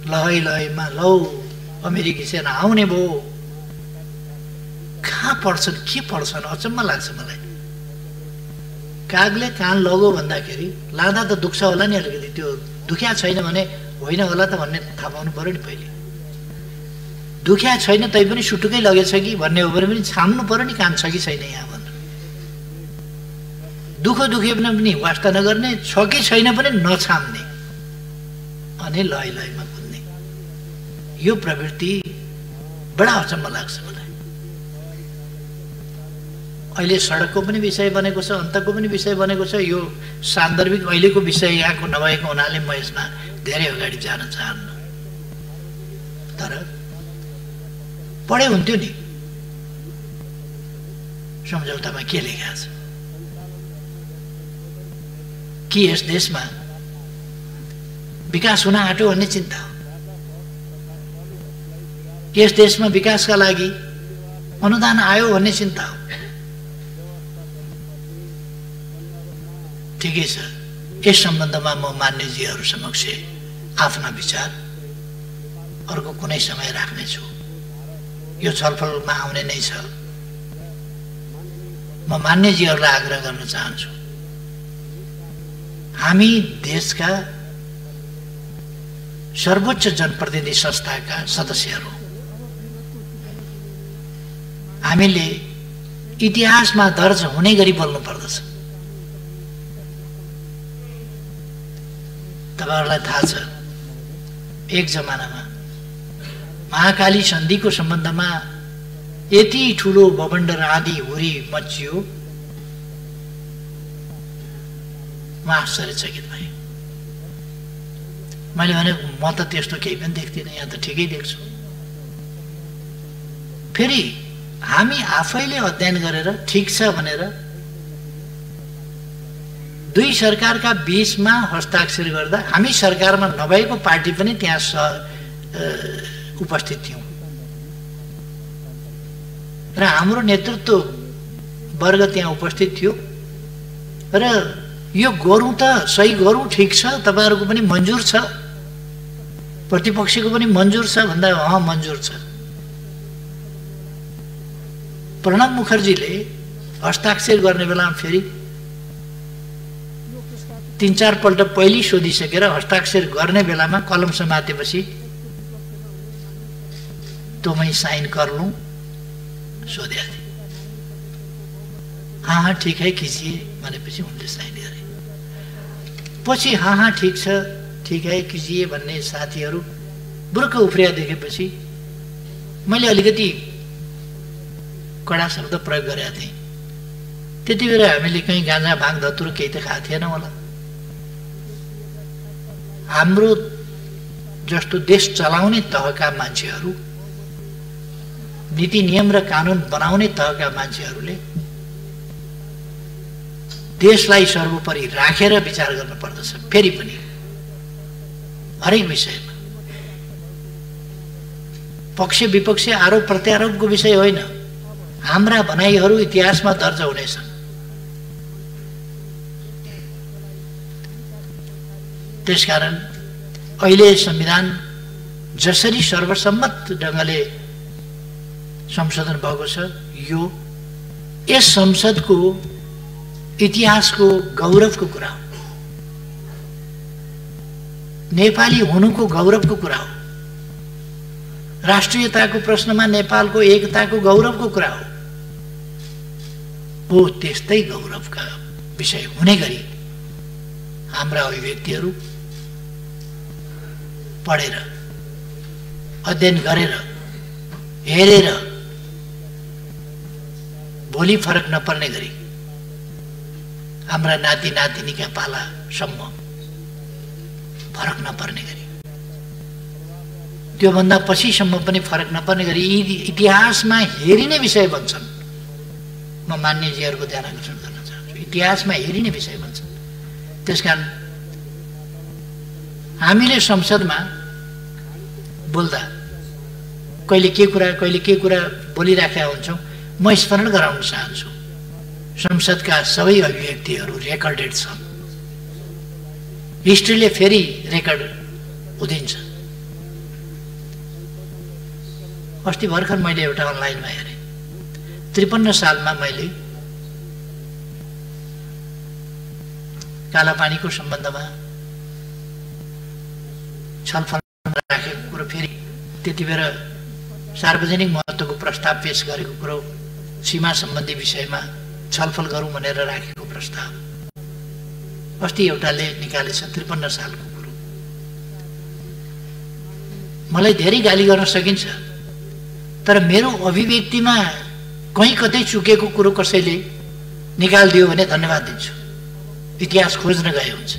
लहैमा लौ अमेरिकी सेना आउने भयो, कहाँ पढ्छन्, के पढ्छन्, अचम्म लाग्छ मलाई। कागले कान लगो भन्दाखेरि लाँदा त दुख्छ होला नि अलिकति, त्यो दुख्या छैन भने होइन होला त भन्ने थाहा पाउनु पऱ्यो नि पहिले। दुख्या छैन तै पनि सुटुकै लगेछ कि भन्ने हो भने पनि छाम्नु पऱ्यो नि कान छ कि छैन यहाँ भनेर। दुखे पनि वास्ता नगर्ने, छ कि छैन पनि नछाम्ने अनि लयमा कुद्ने, यो प्रवृत्ति बडा अचम्म लाग्छ मलाई। अहिले सडकको पनि विषय बनेको छ, अन्तको पनि विषय बनेको छ। यो सान्दर्भिक अहिलेको विषय यहाँको नभएको हुनाले म यसमा धेरै अगाडि जान चाहन्न। तर पढे हुन्थ्यो नि सम्झौतामा के लेखा छ कि यस देशमा विकास हुन आँट्यो भन्ने चिन्ता हो। यस देशमा विकासका लागि अनुदान आयो भन्ने चिन्ता हो। ठिकै छ, यस सम्बन्धमा म मान्यजीहरू समक्ष आफ्ना विचार अर्को कुनै समय राख्नेछु। यो छलफलमा आउने नै छ। म मान्यजीहरूलाई आग्रह गर्न चाहन्छु, हामी देशका सर्वोच्च जनप्रतिनिधि संस्थाका सदस्यहरू, हामीले इतिहासमा दर्ज हुने गरी बोल्नु पर्दछ। तपाईँहरूलाई थाहा छ, एक जमानामा महाकाली सन्धिको सम्बन्धमा यति ठुलो बबन्डर आदि हुरी मचियो, म आश्चर्यचकित भएँ। मैले भने म त त्यस्तो केही पनि देख्दिनँ, यहाँ त ठिकै देख्छु। फेरि हामी आफैले अध्ययन गरेर ठिक छ भनेर दुई सरकारका बीचमा हस्ताक्षर गर्दा हामी सरकारमा नभएको पार्टी पनि त्यहाँ उपस्थित थियौँ र हाम्रो नेतृत्व वर्ग त्यहाँ उपस्थित थियो र यो गरौँ त, सही गरौँ, ठिक छ, तपाईँहरूको पनि मन्जुर छ, प्रतिपक्षको पनि मन्जुर छ भन्दा मन्जुर छ। प्रणब मुखर्जीले हस्ताक्षर गर्ने बेलामा फेरि 3-4 पल्ट पहिले सोधिसकेर हस्ताक्षर गर्ने बेलामा कलम समातेपछि तो मैं साइन कर लूं, सोधे थे। हाँ ठीक है कीजिए भनेपछि उनले साइन गरे। पछि हाँ ठीक है कीजिए भन्ने साथीहरू बुर्क उफ्रिया देखेपछि मैले अलिकति कडा शब्द प्रयोग गरेका थिएँ। त्यति बेला हामीले कहीँ गाँजा भाङ धतुरो केही त खाएको थिएन होला। हाम्रो जस्तो देश चलाउने तहका मान्छेहरू, नीति नियम र कानुन बनाउने तहका मान्छेहरूले देशलाई सर्वोपरि राखेर विचार गर्न पर्दछ। फेरि पनि हरेक विषयमा पक्ष विपक्ष आरोप प्रत्यारोपको विषय होइन, हाम्रा भनाइहरू इतिहासमा दर्ज हुनेछन्। त्यसकारण अहिले संविधान जसरी सर्वसम्मत ढङ्गले संशोधन भएको छ, यो यस संसदको इतिहासको गौरवको कुरा हो, नेपाली हुनुको गौरवको कुरा हो, राष्ट्रियताको प्रश्नमा नेपालको एकताको गौरवको कुरा हो। त्यस्तै गौरवका विषय हुने गरी हाम्रा अभिव्यक्तिहरू पढेर, अध्ययन गरेर, हेरेर भोलि फरक नपर्ने गरी हाम्रा नाति नातिनीका पालासम्म फरक नपर्ने गरी, त्योभन्दा पछिसम्म पनि फरक नपर्ने गरी यी इतिहासमा हेरिने विषय बन्छन्। म मान्यजीहरूको ध्यान आकर्षण गर्न चाहन्छु, इतिहासमा हेरिने विषय बन्छन्। त्यसकारण हामीले संसदमा बोल्दा कहिले के कुरा बोलिराखेका हुन्छौँ। म स्मरण गराउन चाहन्छु, संसदका सबै अभिव्यक्तिहरू रेकर्डेड छन्। हिस्ट्रीले फेरि रेकर्ड उदिन्छ। अस्ति भर्खर मैले एउटा अनलाइनमा हेरेँ, 53 सालमा मैले कालापानीको सम्बन्धमा छलफल राखेको कुरो, फेरि त्यति बेला सार्वजनिक महत्त्वको प्रस्ताव पेश गरेको कुरो, सीमा सम्बन्धी विषयमा छलफल गरौँ भनेर राखेको प्रस्ताव अस्ति एउटाले निकालेछ। 53 सालको कुरो। मलाई धेरै गाली गर्न सकिन्छ, तर मेरो अभिव्यक्तिमा कहीँ कतै चुकेको कुरो कसैले निकालिदियो भने धन्यवाद दिन्छु। इतिहास खोज्न गए हुन्छ।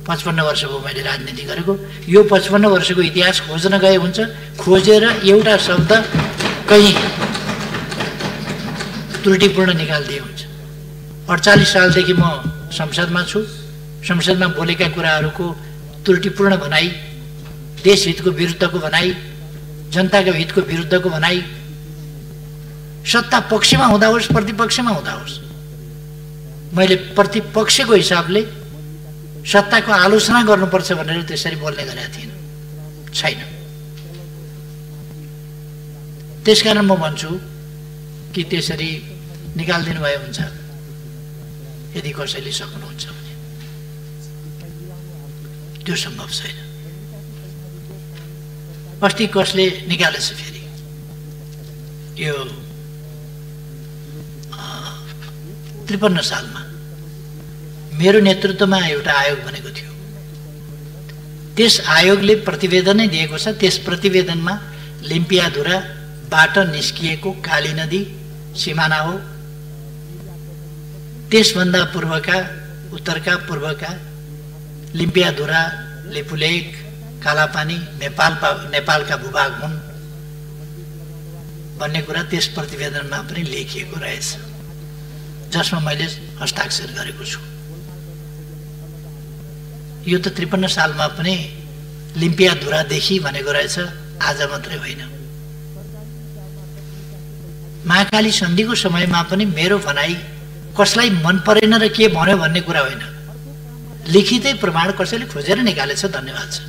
55 वर्ष भयो मैले राजनीति गरेको, यो 55 वर्षको इतिहास खोज्न गए हुन्छ। खोजेर एउटा शब्द कहीँ त्रुटिपूर्ण निकालिदिए हुन्छ। 48 सालदेखि म संसदमा छु। संसदमा बोलेका कुराहरूको त्रुटिपूर्ण भनाइ, देशहितको विरुद्धको भनाइ, जनताको हितको विरुद्धको भनाइ, सत्ता पक्षमा हुँदा होस् प्रतिपक्षमा हुँदा होस्, मैले प्रतिपक्षको हिसाबले सत्ताको आलोचना गर्नुपर्छ भनेर त्यसरी बोल्ने गरेका छैन। त्यसकारण म भन्छु कि त्यसरी निकालिदिनु भए हुन्छ, यदि कसैले सक्नुहुन्छ भने। त्यो सम्भव छैन। अस्ति कसले निकालेछ फेरि, यो 53 सालमा मेरो नेतृत्वमा एउटा आयोग बनेको थियो। त्यस आयोगले प्रतिवेदनै दिएको छ। त्यस प्रतिवेदनमा लिम्पियाधुराबाट निस्किएको काली नदी सिमाना हो। त्यसभन्दा पूर्वका उत्तरका पूर्वका लिम्पियाधुरा, लिपुलेक, कालापानी नेपालका भूभाग हुन् भन्ने कुरा त्यस प्रतिवेदनमा पनि लेखिएको रहेछ, जसमा मैले हस्ताक्षर गरेको छु। यो त 53 सालमा पनि लिम्पियाधुरादेखि भनेको रहेछ, आज मात्रै होइन। महाकाली सन्धिको समयमा पनि मेरो भनाइ कसलाई मन परेन र के भन्यो भन्ने कुरा होइन, लिखितै प्रमाण कसैले खोजेर निकालेछ। धन्यवाद छ।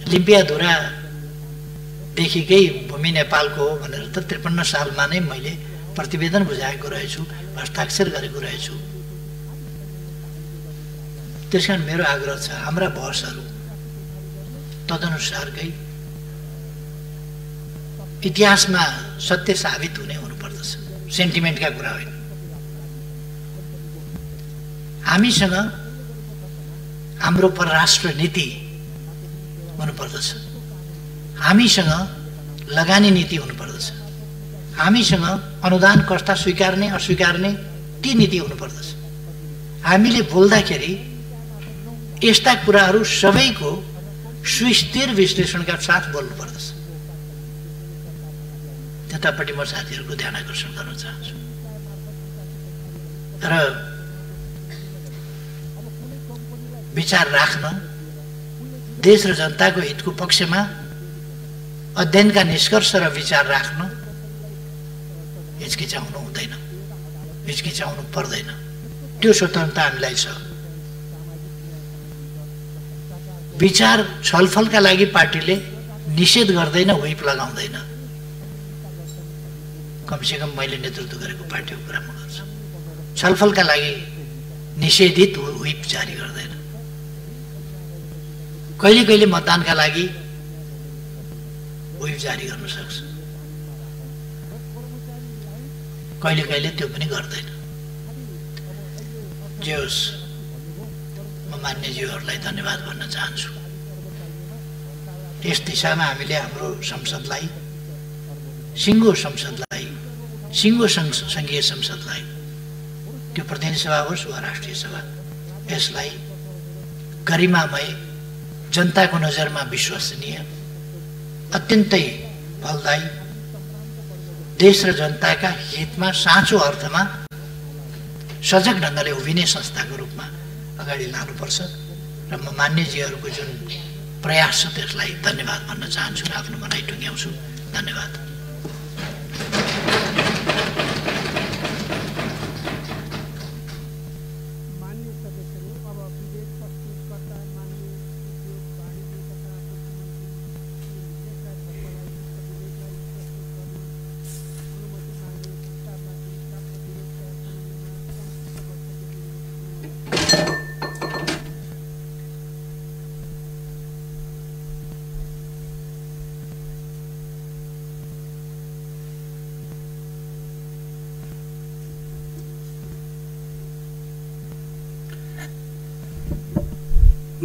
लिम्पियाधुरादेखिकै भूमि नेपालको हो भनेर त 53 सालमा नै मैले प्रतिवेदन बुझाएको रहेछु, हस्ताक्षर गरेको रहेछु। त्यसकारण मेरो आग्रह छ, हाम्रा बहसहरू तदनुसारकै इतिहासमा सत्य साबित हुनुपर्दछ, सेन्टिमेन्टका कुरा होइन। हामीसँग हाम्रो परराष्ट्र नीति हुनुपर्दछ, हामीसँग लगानी नीति हुनुपर्दछ, हामीसँग अनुदान कस्ता स्वीकार्ने अस्वीकार्ने ती नीति हुनुपर्दछ। हामीले बोल्दाखेरि यस्ता कुराहरू सबैको सुस्थिर विश्लेषणका साथ बोल्नुपर्दछ। त्यतापट्टि म साथीहरूको ध्यान आकर्षण गर्न चाहन्छु। र विचार राख्न, देश र जनताको हितको पक्षमा अध्ययनका निष्कर्ष र विचार राख्न हिचकिचाउनु हुँदैन, हिचकिचाउनु पर्दैन। त्यो स्वतन्त्रता हामीलाई छ। विचार छलफलका लागि पार्टीले निषेध गर्दैन, व्हिप लगाउँदैन। कमसेकम मैले नेतृत्व गरेको पार्टीको कुरा म गर्छु। छलफलका लागि निषेधित व्हिप जारी गर्दैन। कहिले कहिले मतदानका लागि व्हिप जारी गर्न सक्छ, कहिले कहिले त्यो पनि गर्दैन। जे होस्, म मान्यज्यूहरूलाई धन्यवाद भन्न चाहन्छु। यस दिशामा हामीले हाम्रो संसदलाई, सिङ्गो संसदलाई, सिङ्गो सङ्घीय संसदलाई, त्यो प्रतिनिधि सभा होस् वा राष्ट्रिय सभा, यसलाई गरिमामय, जनताको नजरमा विश्वसनीय, अत्यन्तै फलदायी, देश र जनताका हितमा साँचो अर्थमा सजग ढङ्गले उभिने संस्थाको रूपमा अगाडि लानुपर्छ। र म मान्यजीहरूको जुन प्रयास छ त्यसलाई धन्यवाद भन्न चाहन्छु र आफ्नो भनाइ टुङ्ग्याउँछु। धन्यवाद।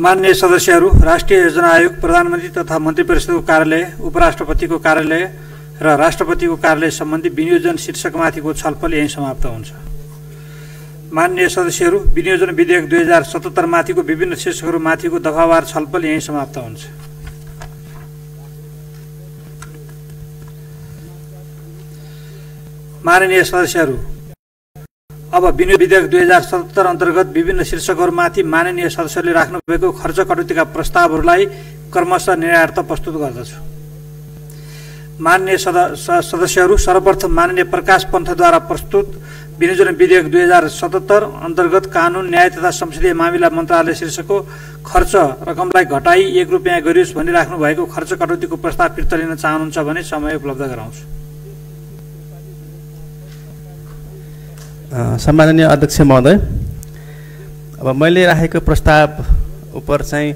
माननीय सदस्यहरू, राष्ट्रिय योजना आयोग, प्रधानमन्त्री तथा मन्त्री परिषदको कार्यालय, उपराष्ट्रपतिको कार्यालय र राष्ट्रपतिको कार्यालय सम्बन्धी विनियोजन शीर्षकमाथिको छलफल यही समाप्त हुन्छ। माननीय सदस्यहरू, विनियोजन विधेयक 2077 माथिको विभिन्न शीर्षकहरू माथिको दफावार छलफल यही समाप्त हुन्छ। माननीय सदस्यहरू, अब विनियोजन विधेयक 2077 अन्तर्गत विभिन्न शीर्षकहरूमाथि माननीय सदस्यले राख्नुभएको खर्च कटौतीका प्रस्तावहरूलाई क्रमशः निर्णयार्थ प्रस्तुत गर्दछु। माननीय सदस्यहरू, सर्वप्रथम माननीय प्रकाश पन्थद्वारा प्रस्तुत विनियोजन विधेयक 2077 अन्तर्गत कानुन, न्याय तथा संसदीय मामिला मन्त्रालय शीर्षकको खर्च रकमलाई घटाई 1 रुपियाँ गरियोस् भनी राख्नु भएको खर्च कटौतीको प्रस्ताव फिर्ता लिन चाहनुहुन्छ भने समय उपलब्ध गराउँछु। सम्माननीय अध्यक्ष महोदय, अब मैले राखेको प्रस्ताव उप चाहिँ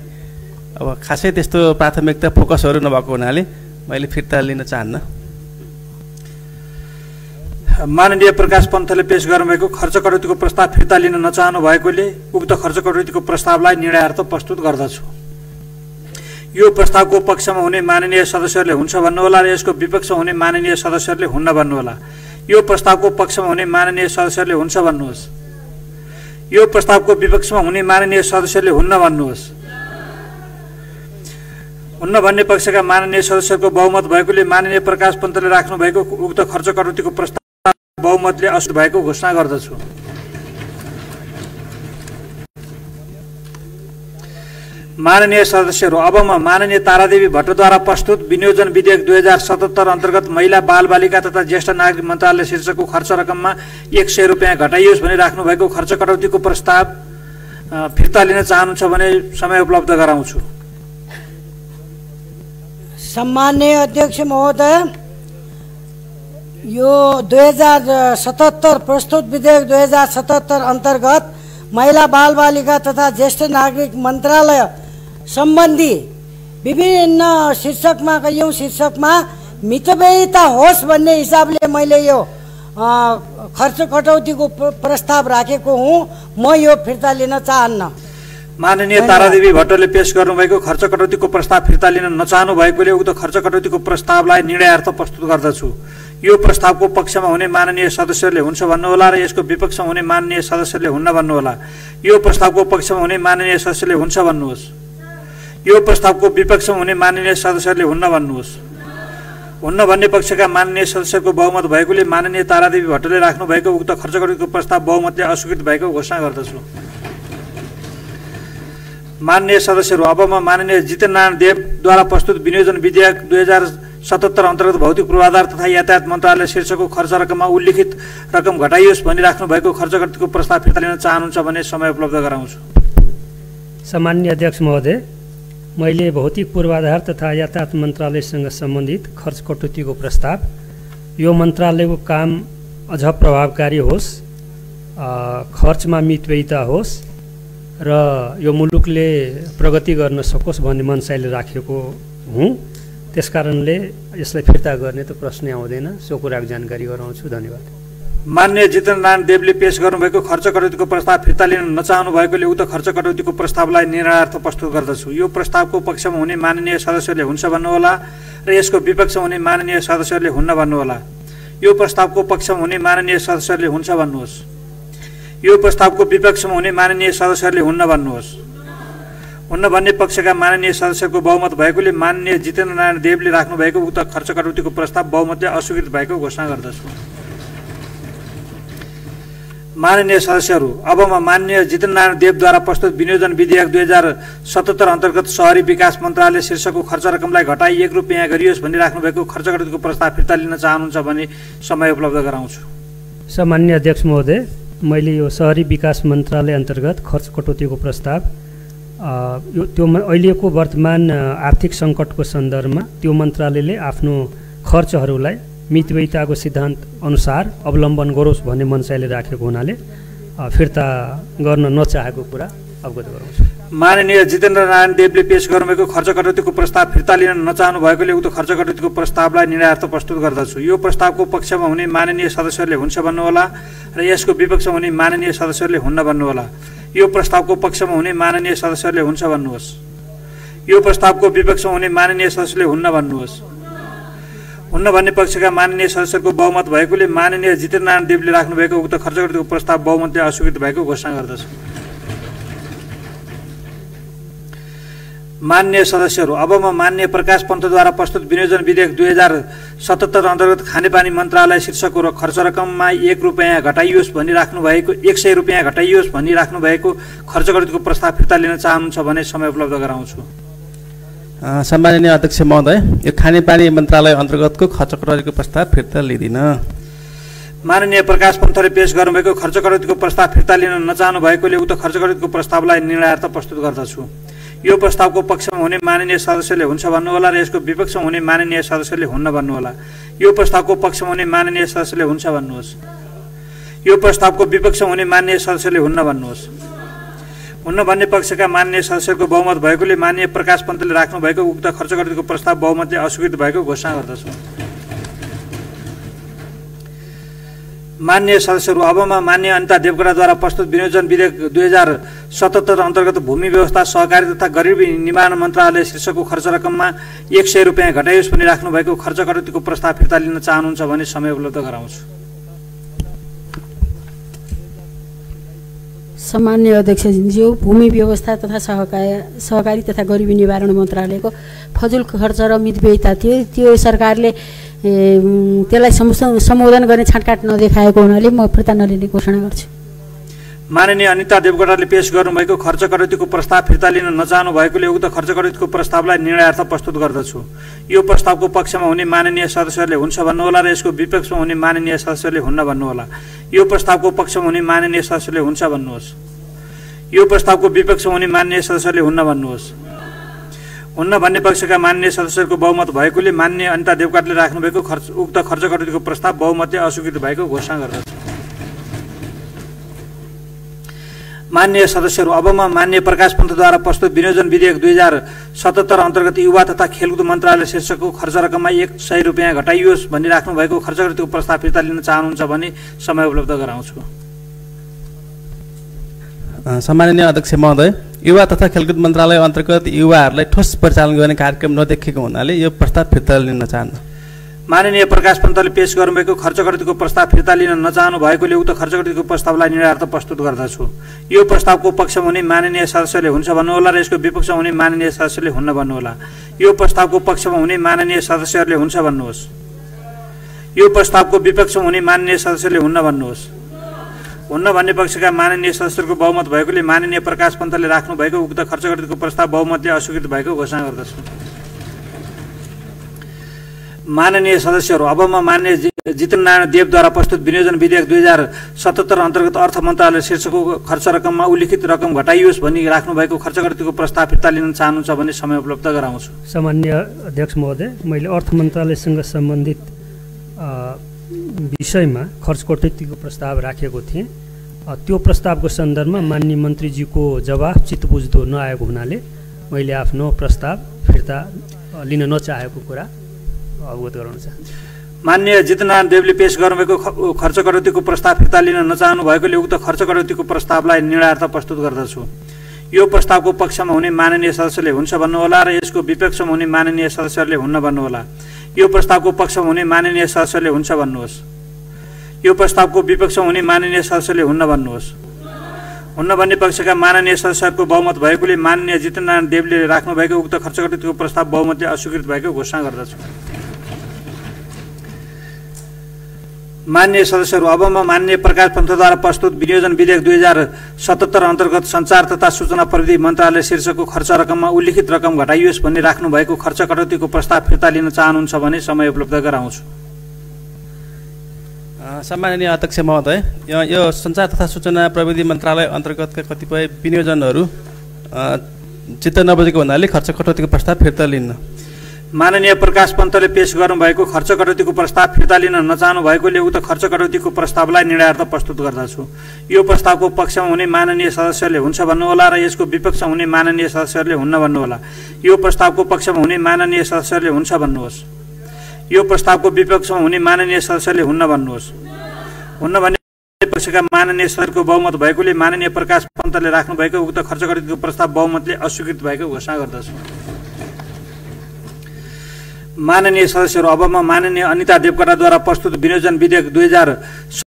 अब खासै त्यस्तो प्राथमिकता फोकसहरू नभएको हुनाले मैले फिर्ता लिन चाहन्न। माननीय प्रकाश पन्थले पेश गर्नुभएको खर्च कटौतीको प्रस्ताव फिर्ता लिन नचाहनु भएकोले उक्त खर्च कटौतीको प्रस्तावलाई निर्णयार्थ प्रस्तुत गर्दछु। यो प्रस्तावको पक्षमा हुने माननीय सदस्यहरूले हुन्छ भन्नुहोला र यसको विपक्षमा हुने माननीय सदस्यहरूले हुन्न भन्नुहोला। यो प्रस्तावको पक्षमा हुने माननीय सदस्यहरूले हुन्छ भन्नुहोस्। यो प्रस्तावको विपक्षमा हुने माननीय सदस्यहरूले हुन्न भन्नुहोस्। हुन्न भन्ने पक्षका माननीय सदस्यहरूको बहुमत भएकोले माननीय प्रकाश पन्तले राख्नु भएको उक्त खर्च कटौतीको प्रस्ताव बहुमतले अस्वीकृत भएको घोषणा गर्दछु। माननीय सदस्यहरू, अब म माननीय तारादेवी भट्टद्वारा प्रस्तुत विनियोजन विधेयक 2077 अन्तर्गत महिला बालबालिका तथा ज्येष्ठ नागरिक मन्त्रालय शीर्षकको खर्च रकममा 100 रुपियाँ घटाइयोस् भनी राख्नु भएको खर्च कटौतीको प्रस्ताव फिर्ता लिन चाहनुहुन्छ भने समय उपलब्ध गराउँछु। सम्माननीय अध्यक्ष महोदय, यो 2077 प्रस्तुत विधेयक 2077 अन्तर्गत महिला बालबालिका तथा ज्येष्ठ नागरिक मन्त्रालय सम्बन्धी विभिन्न शीर्षकमा कैयौँ शीर्षकमा मितव्ययिता होस् भन्ने हिसाबले मैले यो खर्च कटौतीको प्रस्ताव राखेको हुँ। म यो फिर्ता लिन चाहन्न। माननीय तारादेवी भट्टले पेश गर्नुभएको खर्च कटौतीको प्रस्ताव फिर्ता लिन नचाहनु भएकोले उक्त खर्च कटौतीको प्रस्तावलाई निर्णयार्थ प्रस्तुत गर्दछु। यो प्रस्तावको पक्षमा हुने माननीय सदस्यहरूले हुन्छ भन्नुहोला र यसको विपक्षमा हुने माननीय सदस्यहरूले हुन्न भन्नुहोला। यो प्रस्तावको पक्षमा हुने माननीय सदस्यले हुन्छ भन्नुहोस्। यो प्रस्तावको विपक्षमा हुने माननीय सदस्यहरूले हुन्न भन्नुहोस्। हुन्न भन्ने पक्षका माननीय सदस्यको बहुमत भएकोले माननीय तारादेवी भट्टले राख्नु भएको उक्त खर्च कटौतीको प्रस्ताव बहुमतले अस्वीकृत भएको घोषणा गर्दछु। माननीय सदस्यहरू, अब म माननीय जितेन्द्रनारायण देवद्वारा प्रस्तुत विनियोजन विधेयक 2077 अन्तर्गत भौतिक पूर्वाधार तथा यातायात मन्त्रालय शीर्षकको खर्च रकममा उल्लिखित रकम घटाइयोस् भनी राख्नु भएको खर्च कटौतीको प्रस्ताव फिर्ता लिन चाहनुहुन्छ भने समय उपलब्ध गराउँछु। सम्माननीय अध्यक्ष महोदय, मैले भौतिक पूर्वाधार तथा यातायात मन्त्रालयसँग सम्बन्धित खर्च कटौतीको प्रस्ताव, यो मन्त्रालयको काम अझ प्रभावकारी होस्, खर्चमा मितव्ययिता होस् र यो मुलुकले प्रगति गर्न सकोस् भन्ने मनसायले राखेको हुँ। त्यसकारणले यसलाई फिर्ता गर्ने त प्रश्नै आउँदैन। सो कुराको जानकारी गराउँछु। धन्यवाद। माननीय जितेन्द्रनारायण देवले पेश गर्नुभएको खर्च कटौतीको प्रस्ताव फिर्ता लिन नचाहनु भएकोले उक्त खर्च कटौतीको प्रस्तावलाई निर्णयार्थ प्रस्तुत गर्दछु। यो प्रस्तावको पक्षमा हुने माननीय सदस्यहरूले हुन्छ भन्नुहोला र यसको विपक्षमा हुने माननीय सदस्यहरूले हुन्न भन्नुहोला। यो प्रस्तावको पक्षमा हुने माननीय सदस्यहरूले हुन्छ भन्नुहोस्। यो प्रस्तावको विपक्षमा हुने माननीय सदस्यहरूले हुन्न भन्नुहोस्। हुन्न भन्ने पक्षका माननीय सदस्यको बहुमत भएकोले माननीय जितेन्द्रनारायण देवले राख्नु भएको उक्त खर्च कटौतीको प्रस्ताव बहुमतले अस्वीकृत भएको घोषणा गर्दछु। माननीय सदस्यहरू, अब म माननीय जितेन्द्रनारायण देवद्वारा प्रस्तुत विनियोजन विधेयक 2077 अन्तर्गत शहरी विकास मन्त्रालय शीर्षकको खर्च रकमलाई घटाई 1 रुपियाँ गरियोस् भनी राख्नु भएको खर्च कटौतीको प्रस्ताव फिर्ता लिन चाहनुहुन्छ भने समय उपलब्ध गराउँछु। सम्माननीय अध्यक्ष महोदय, मैले यो शहरी विकास मन्त्रालय अन्तर्गत खर्च कटौतीको प्रस्ताव त्यो अहिलेको वर्तमान आर्थिक सङ्कटको सन्दर्भमा त्यो मन्त्रालयले आफ्नो खर्चहरूलाई मितव्ययिताको सिद्धान्त अनुसार अवलम्बन गरोस् भन्ने मनसायले राखेको हुनाले फिर्ता गर्न नचाहेको कुरा अवगत गराउँछु। माननीय जितेन्द्रनारायण देवले पेश गर्नुभएको खर्च कटौतीको प्रस्ताव फिर्ता लिन नचाहनु भएकोले उक्त खर्च कटौतीको प्रस्तावलाई निर्णयार्थ प्रस्तुत गर्दछु। यो प्रस्तावको पक्षमा हुने माननीय सदस्यहरूले हुन्छ भन्नुहोला र यसको विपक्षमा हुने माननीय सदस्यहरूले हुन्न भन्नुहोला। यो प्रस्तावको पक्षमा हुने माननीय सदस्यहरूले हुन्छ भन्नुहोस्। यो प्रस्तावको विपक्षमा हुने माननीय सदस्यले हुन्न भन्नुहोस्। हुन्न भन्ने पक्षका माननीय सदस्यको बहुमत भएकोले माननीय जितेन्द्रनारायण देवले राख्नु भएको उक्त खर्च कटौतीको प्रस्ताव बहुमतले अस्वीकृत भएको घोषणा गर्दछु। माननीय सदस्यहरू, अब म माननीय प्रकाश पन्तद्वारा प्रस्तुत विनियोजन विधेयक 2077 अन्तर्गत खानेपानी मन्त्रालय शीर्षकको खर्च रकममा 1 रुपियाँ घटाइयोस् भनी राख्नु भएको 100 रुपियाँ घटाइयोस् भनी राख्नु भएको खर्च कटौतीको प्रस्ताव फिर्ता लिन चाहनुहुन्छ भने समय उपलब्ध गराउँछु। सम्माननीय अध्यक्ष महोदय, यो खानेपानी मन्त्रालय अन्तर्गतको खर्च कटौतीको प्रस्ताव फिर्ता लिँदिन। माननीय प्रकाश पन्तले पेश गर्नुभएको खर्च कटौतीको प्रस्ताव फिर्ता लिन नचाहनु भएकोले उक्त खर्च कटौतीको प्रस्तावलाई निर्णयार्थ प्रस्तुत गर्दछु। यो प्रस्तावको पक्षमा हुने माननीय सदस्यले हुन्छ भन्नुहोला र यसको विपक्षमा हुने माननीय सदस्यले हुन्न भन्नुहोला। यो प्रस्तावको पक्षमा हुने माननीय सदस्यले हुन्छ भन्नुहोस्। यो प्रस्तावको विपक्षमा हुने माननीय सदस्यले हुन्न भन्नुहोस्। हुन्न भन्ने पक्षका माननीय सदस्यको बहुमत भएकोले माननीय प्रकाश पन्तले राख्नु भएको उक्त खर्च कटौतीको प्रस्ताव बहुमतले अस्वीकृत भएको घोषणा गर्दछु। माननीय सदस्यहरू, अबमा माननीय अनिता देवकोटाद्वारा प्रस्तुत विनियोजन विधेयक 2077 अन्तर्गत भूमि व्यवस्था, सहकारी तथा गरिबी निर्माण मन्त्रालय शीर्षकको खर्च रकममा 100 रुपियाँ घटाइयोस् भनी राख्नु भएको खर्च कटौतीको प्रस्ताव फिर्ता लिन चाहनुहुन्छ भने समय उपलब्ध गराउँछु। सामान्य अध्यक्षज्यू, भूमि व्यवस्था तथा सहकारी तथा गरिबी निवारण मन्त्रालयको फजुल खर्च र मितव्ययिता थियो, त्यो सरकारले त्यसलाई सम्बोधन गर्ने छाँटकाट नदेखाएको हुनाले म फिर्ता नलिने घोषणा गर्छु। माननीय अनिता देवकोटाले पेश गर्नुभएको खर्च कटौतीको प्रस्ताव फिर्ता लिन नचाहनु भएकोले उक्त खर्च कटौतीको प्रस्तावलाई निर्णयार्थ प्रस्तुत गर्दछु। यो प्रस्तावको पक्षमा हुने माननीय सदस्यहरूले हुन्छ भन्नुहोला र यसको विपक्षमा हुने माननीय सदस्यहरूले हुन्न भन्नुहोला। यो प्रस्तावको पक्षमा हुने माननीय सदस्यहरूले हुन्छ भन्नुहोस्। यो प्रस्तावको विपक्षमा हुने माननीय सदस्यहरूले हुन्न भन्नुहोस्। हुन्न भन्ने पक्षका माननीय सदस्यहरूको बहुमत भएकोले माननीय अनिता देवकोटाले राख्नुभएको उक्त खर्च कटौतीको प्रस्ताव बहुमतले अस्वीकृत भएको घोषणा गर्दछु। माननीय सदस्यहरू, अबमा माननीय प्रकाश पन्तद्वारा प्रस्तुत विनियोजन विधेयक 2077 अन्तर्गत युवा तथा खेलकुद मन्त्रालय शीर्षकको खर्च रकममा 100 रुपियाँ घटाइयोस् भनी राख्नु भएको खर्च कटौतीको प्रस्ताव फिर्ता लिन चाहनुहुन्छ भने समय उपलब्ध गराउँछु। सम्माननीय अध्यक्ष महोदय, युवा तथा खेलकुद मन्त्रालय अन्तर्गत युवाहरूलाई ठोस परिचालन गर्ने कार्यक्रम नदेखिएको हुनाले यो प्रस्ताव फिर्ता लिन चाहन्न। माननीय प्रकाश पन्तले पेश गर्नुभएको खर्च कटौतीको प्रस्ताव फिर्ता लिन नचाहनु भएकोले उक्त खर्च कटौतीको प्रस्तावलाई निर्णयार्थ प्रस्तुत गर्दछु। यो प्रस्तावको पक्षमा हुने माननीय सदस्यले हुन्छ भन्नुहोला र यसको विपक्षमा हुने माननीय सदस्यले हुन्न भन्नुहोला। यो प्रस्तावको पक्षमा हुने माननीय सदस्यहरूले हुन्छ भन्नुहोस्। यो प्रस्तावको विपक्षमा हुने माननीय सदस्यले हुन्न भन्नुहोस्। हुन्न भन्ने पक्षका माननीय सदस्यहरूको बहुमत भएकोले माननीय प्रकाश पन्तले राख्नु भएको उक्त खर्च कटौतीको प्रस्ताव बहुमतले अस्वीकृत भएको घोषणा गर्दछु। माननीय सदस्यहरू, अबमा माननीय जितननारायण देवद्वारा प्रस्तुत विनियोजन विधेयक 2077 अन्तर्गत अर्थ मन्त्रालय शीर्षकको खर्च रकममा उल्लिखित रकम घटाइयोस् भनी राख्नु भएको खर्च कटौतीको प्रस्ताव फिर्ता लिन चाहनुहुन्छ भने समय उपलब्ध गराउँछु। सामान्य अध्यक्ष महोदय, मैले अर्थ मन्त्रालयसँग सम्बन्धित विषयमा खर्च कटौतीको प्रस्ताव राखेको थिएँ। त्यो प्रस्तावको सन्दर्भमा माननीय मन्त्रीज्यूको जवाफ चित्तबुझ्दो नआएको हुनाले मैले आफ्नो प्रस्ताव फिर्ता लिन नचाहेको कुरा अवगत गराउन चाहन्छु। माननीय जितनारायण देवले पेश गर्नुभएको खर्च कटौतीको प्रस्ताव फिर्ता लिन नचाहनु भएकोले उक्त खर्च कटौतीको प्रस्तावलाई निर्णयार्थ प्रस्तुत गर्दछु। यो प्रस्तावको पक्षमा हुने माननीय सदस्यले हुन्छ भन्नुहोला र यसको विपक्षमा हुने माननीय सदस्यहरूले हुन्न भन्नुहोला। यो प्रस्तावको पक्षमा हुने माननीय सदस्यले हुन्छ भन्नुहोस्। यो प्रस्तावको विपक्षमा हुने माननीय सदस्यले हुन्न भन्नुहोस्। हुन्न भन्ने पक्षका माननीय सदस्यहरूको बहुमत भएकोले माननीय जितनारायण देवले राख्नुभएको उक्त खर्च कटौतीको प्रस्ताव बहुमतले अस्वीकृत भएको घोषणा गर्दछु। माननीय सदस्यहरू, अबमा माननीय प्रकाश पन्तद्वारा प्रस्तुत विनियोजन विधेयक 2077 अन्तर्गत सञ्चार तथा सूचना प्रविधि मन्त्रालय शीर्षकको खर्च रकममा उल्लिखित रकम घटाइयोस् भन्ने राख्नु भएको खर्च कटौतीको प्रस्ताव फिर्ता लिन चाहनुहुन्छ भने समय उपलब्ध गराउँछु। सम्माननीय अध्यक्ष महोदय, यो सञ्चार तथा सूचना प्रविधि मन्त्रालय अन्तर्गतका कतिपय विनियोजनहरू चित्त नबुझेको हुनाले खर्च कटौतीको प्रस्ताव फिर्ता लिन्न। माननीय प्रकाश पन्तले पेश गर्नुभएको खर्च कटौतीको प्रस्ताव फिर्ता लिन नचाहनु भएकोले उक्त खर्च कटौतीको प्रस्तावलाई निर्णयार्थ प्रस्तुत गर्दछु। यो प्रस्तावको पक्षमा हुने माननीय सदस्यहरूले हुन्छ भन्नुहोला र यसको विपक्षमा हुने माननीय सदस्यहरूले हुन्न भन्नुहोला। यो प्रस्तावको पक्षमा हुने माननीय सदस्यहरूले हुन्छ भन्नुहोस्। यो प्रस्तावको विपक्षमा हुने माननीय सदस्यहरूले हुन्न भन्नुहोस्। हुन्न भन्ने पक्षका माननीय सदस्यको बहुमत भएकोले माननीय प्रकाश पन्तले राख्नुभएको उक्त खर्च कटौतीको प्रस्ताव बहुमतले अस्वीकृत भएको घोषणा गर्दछु। माननीय सदस्यहरू, अबमा माननीय अनिता देवकोटाद्वारा प्रस्तुत विनियोजन विधेयक 2000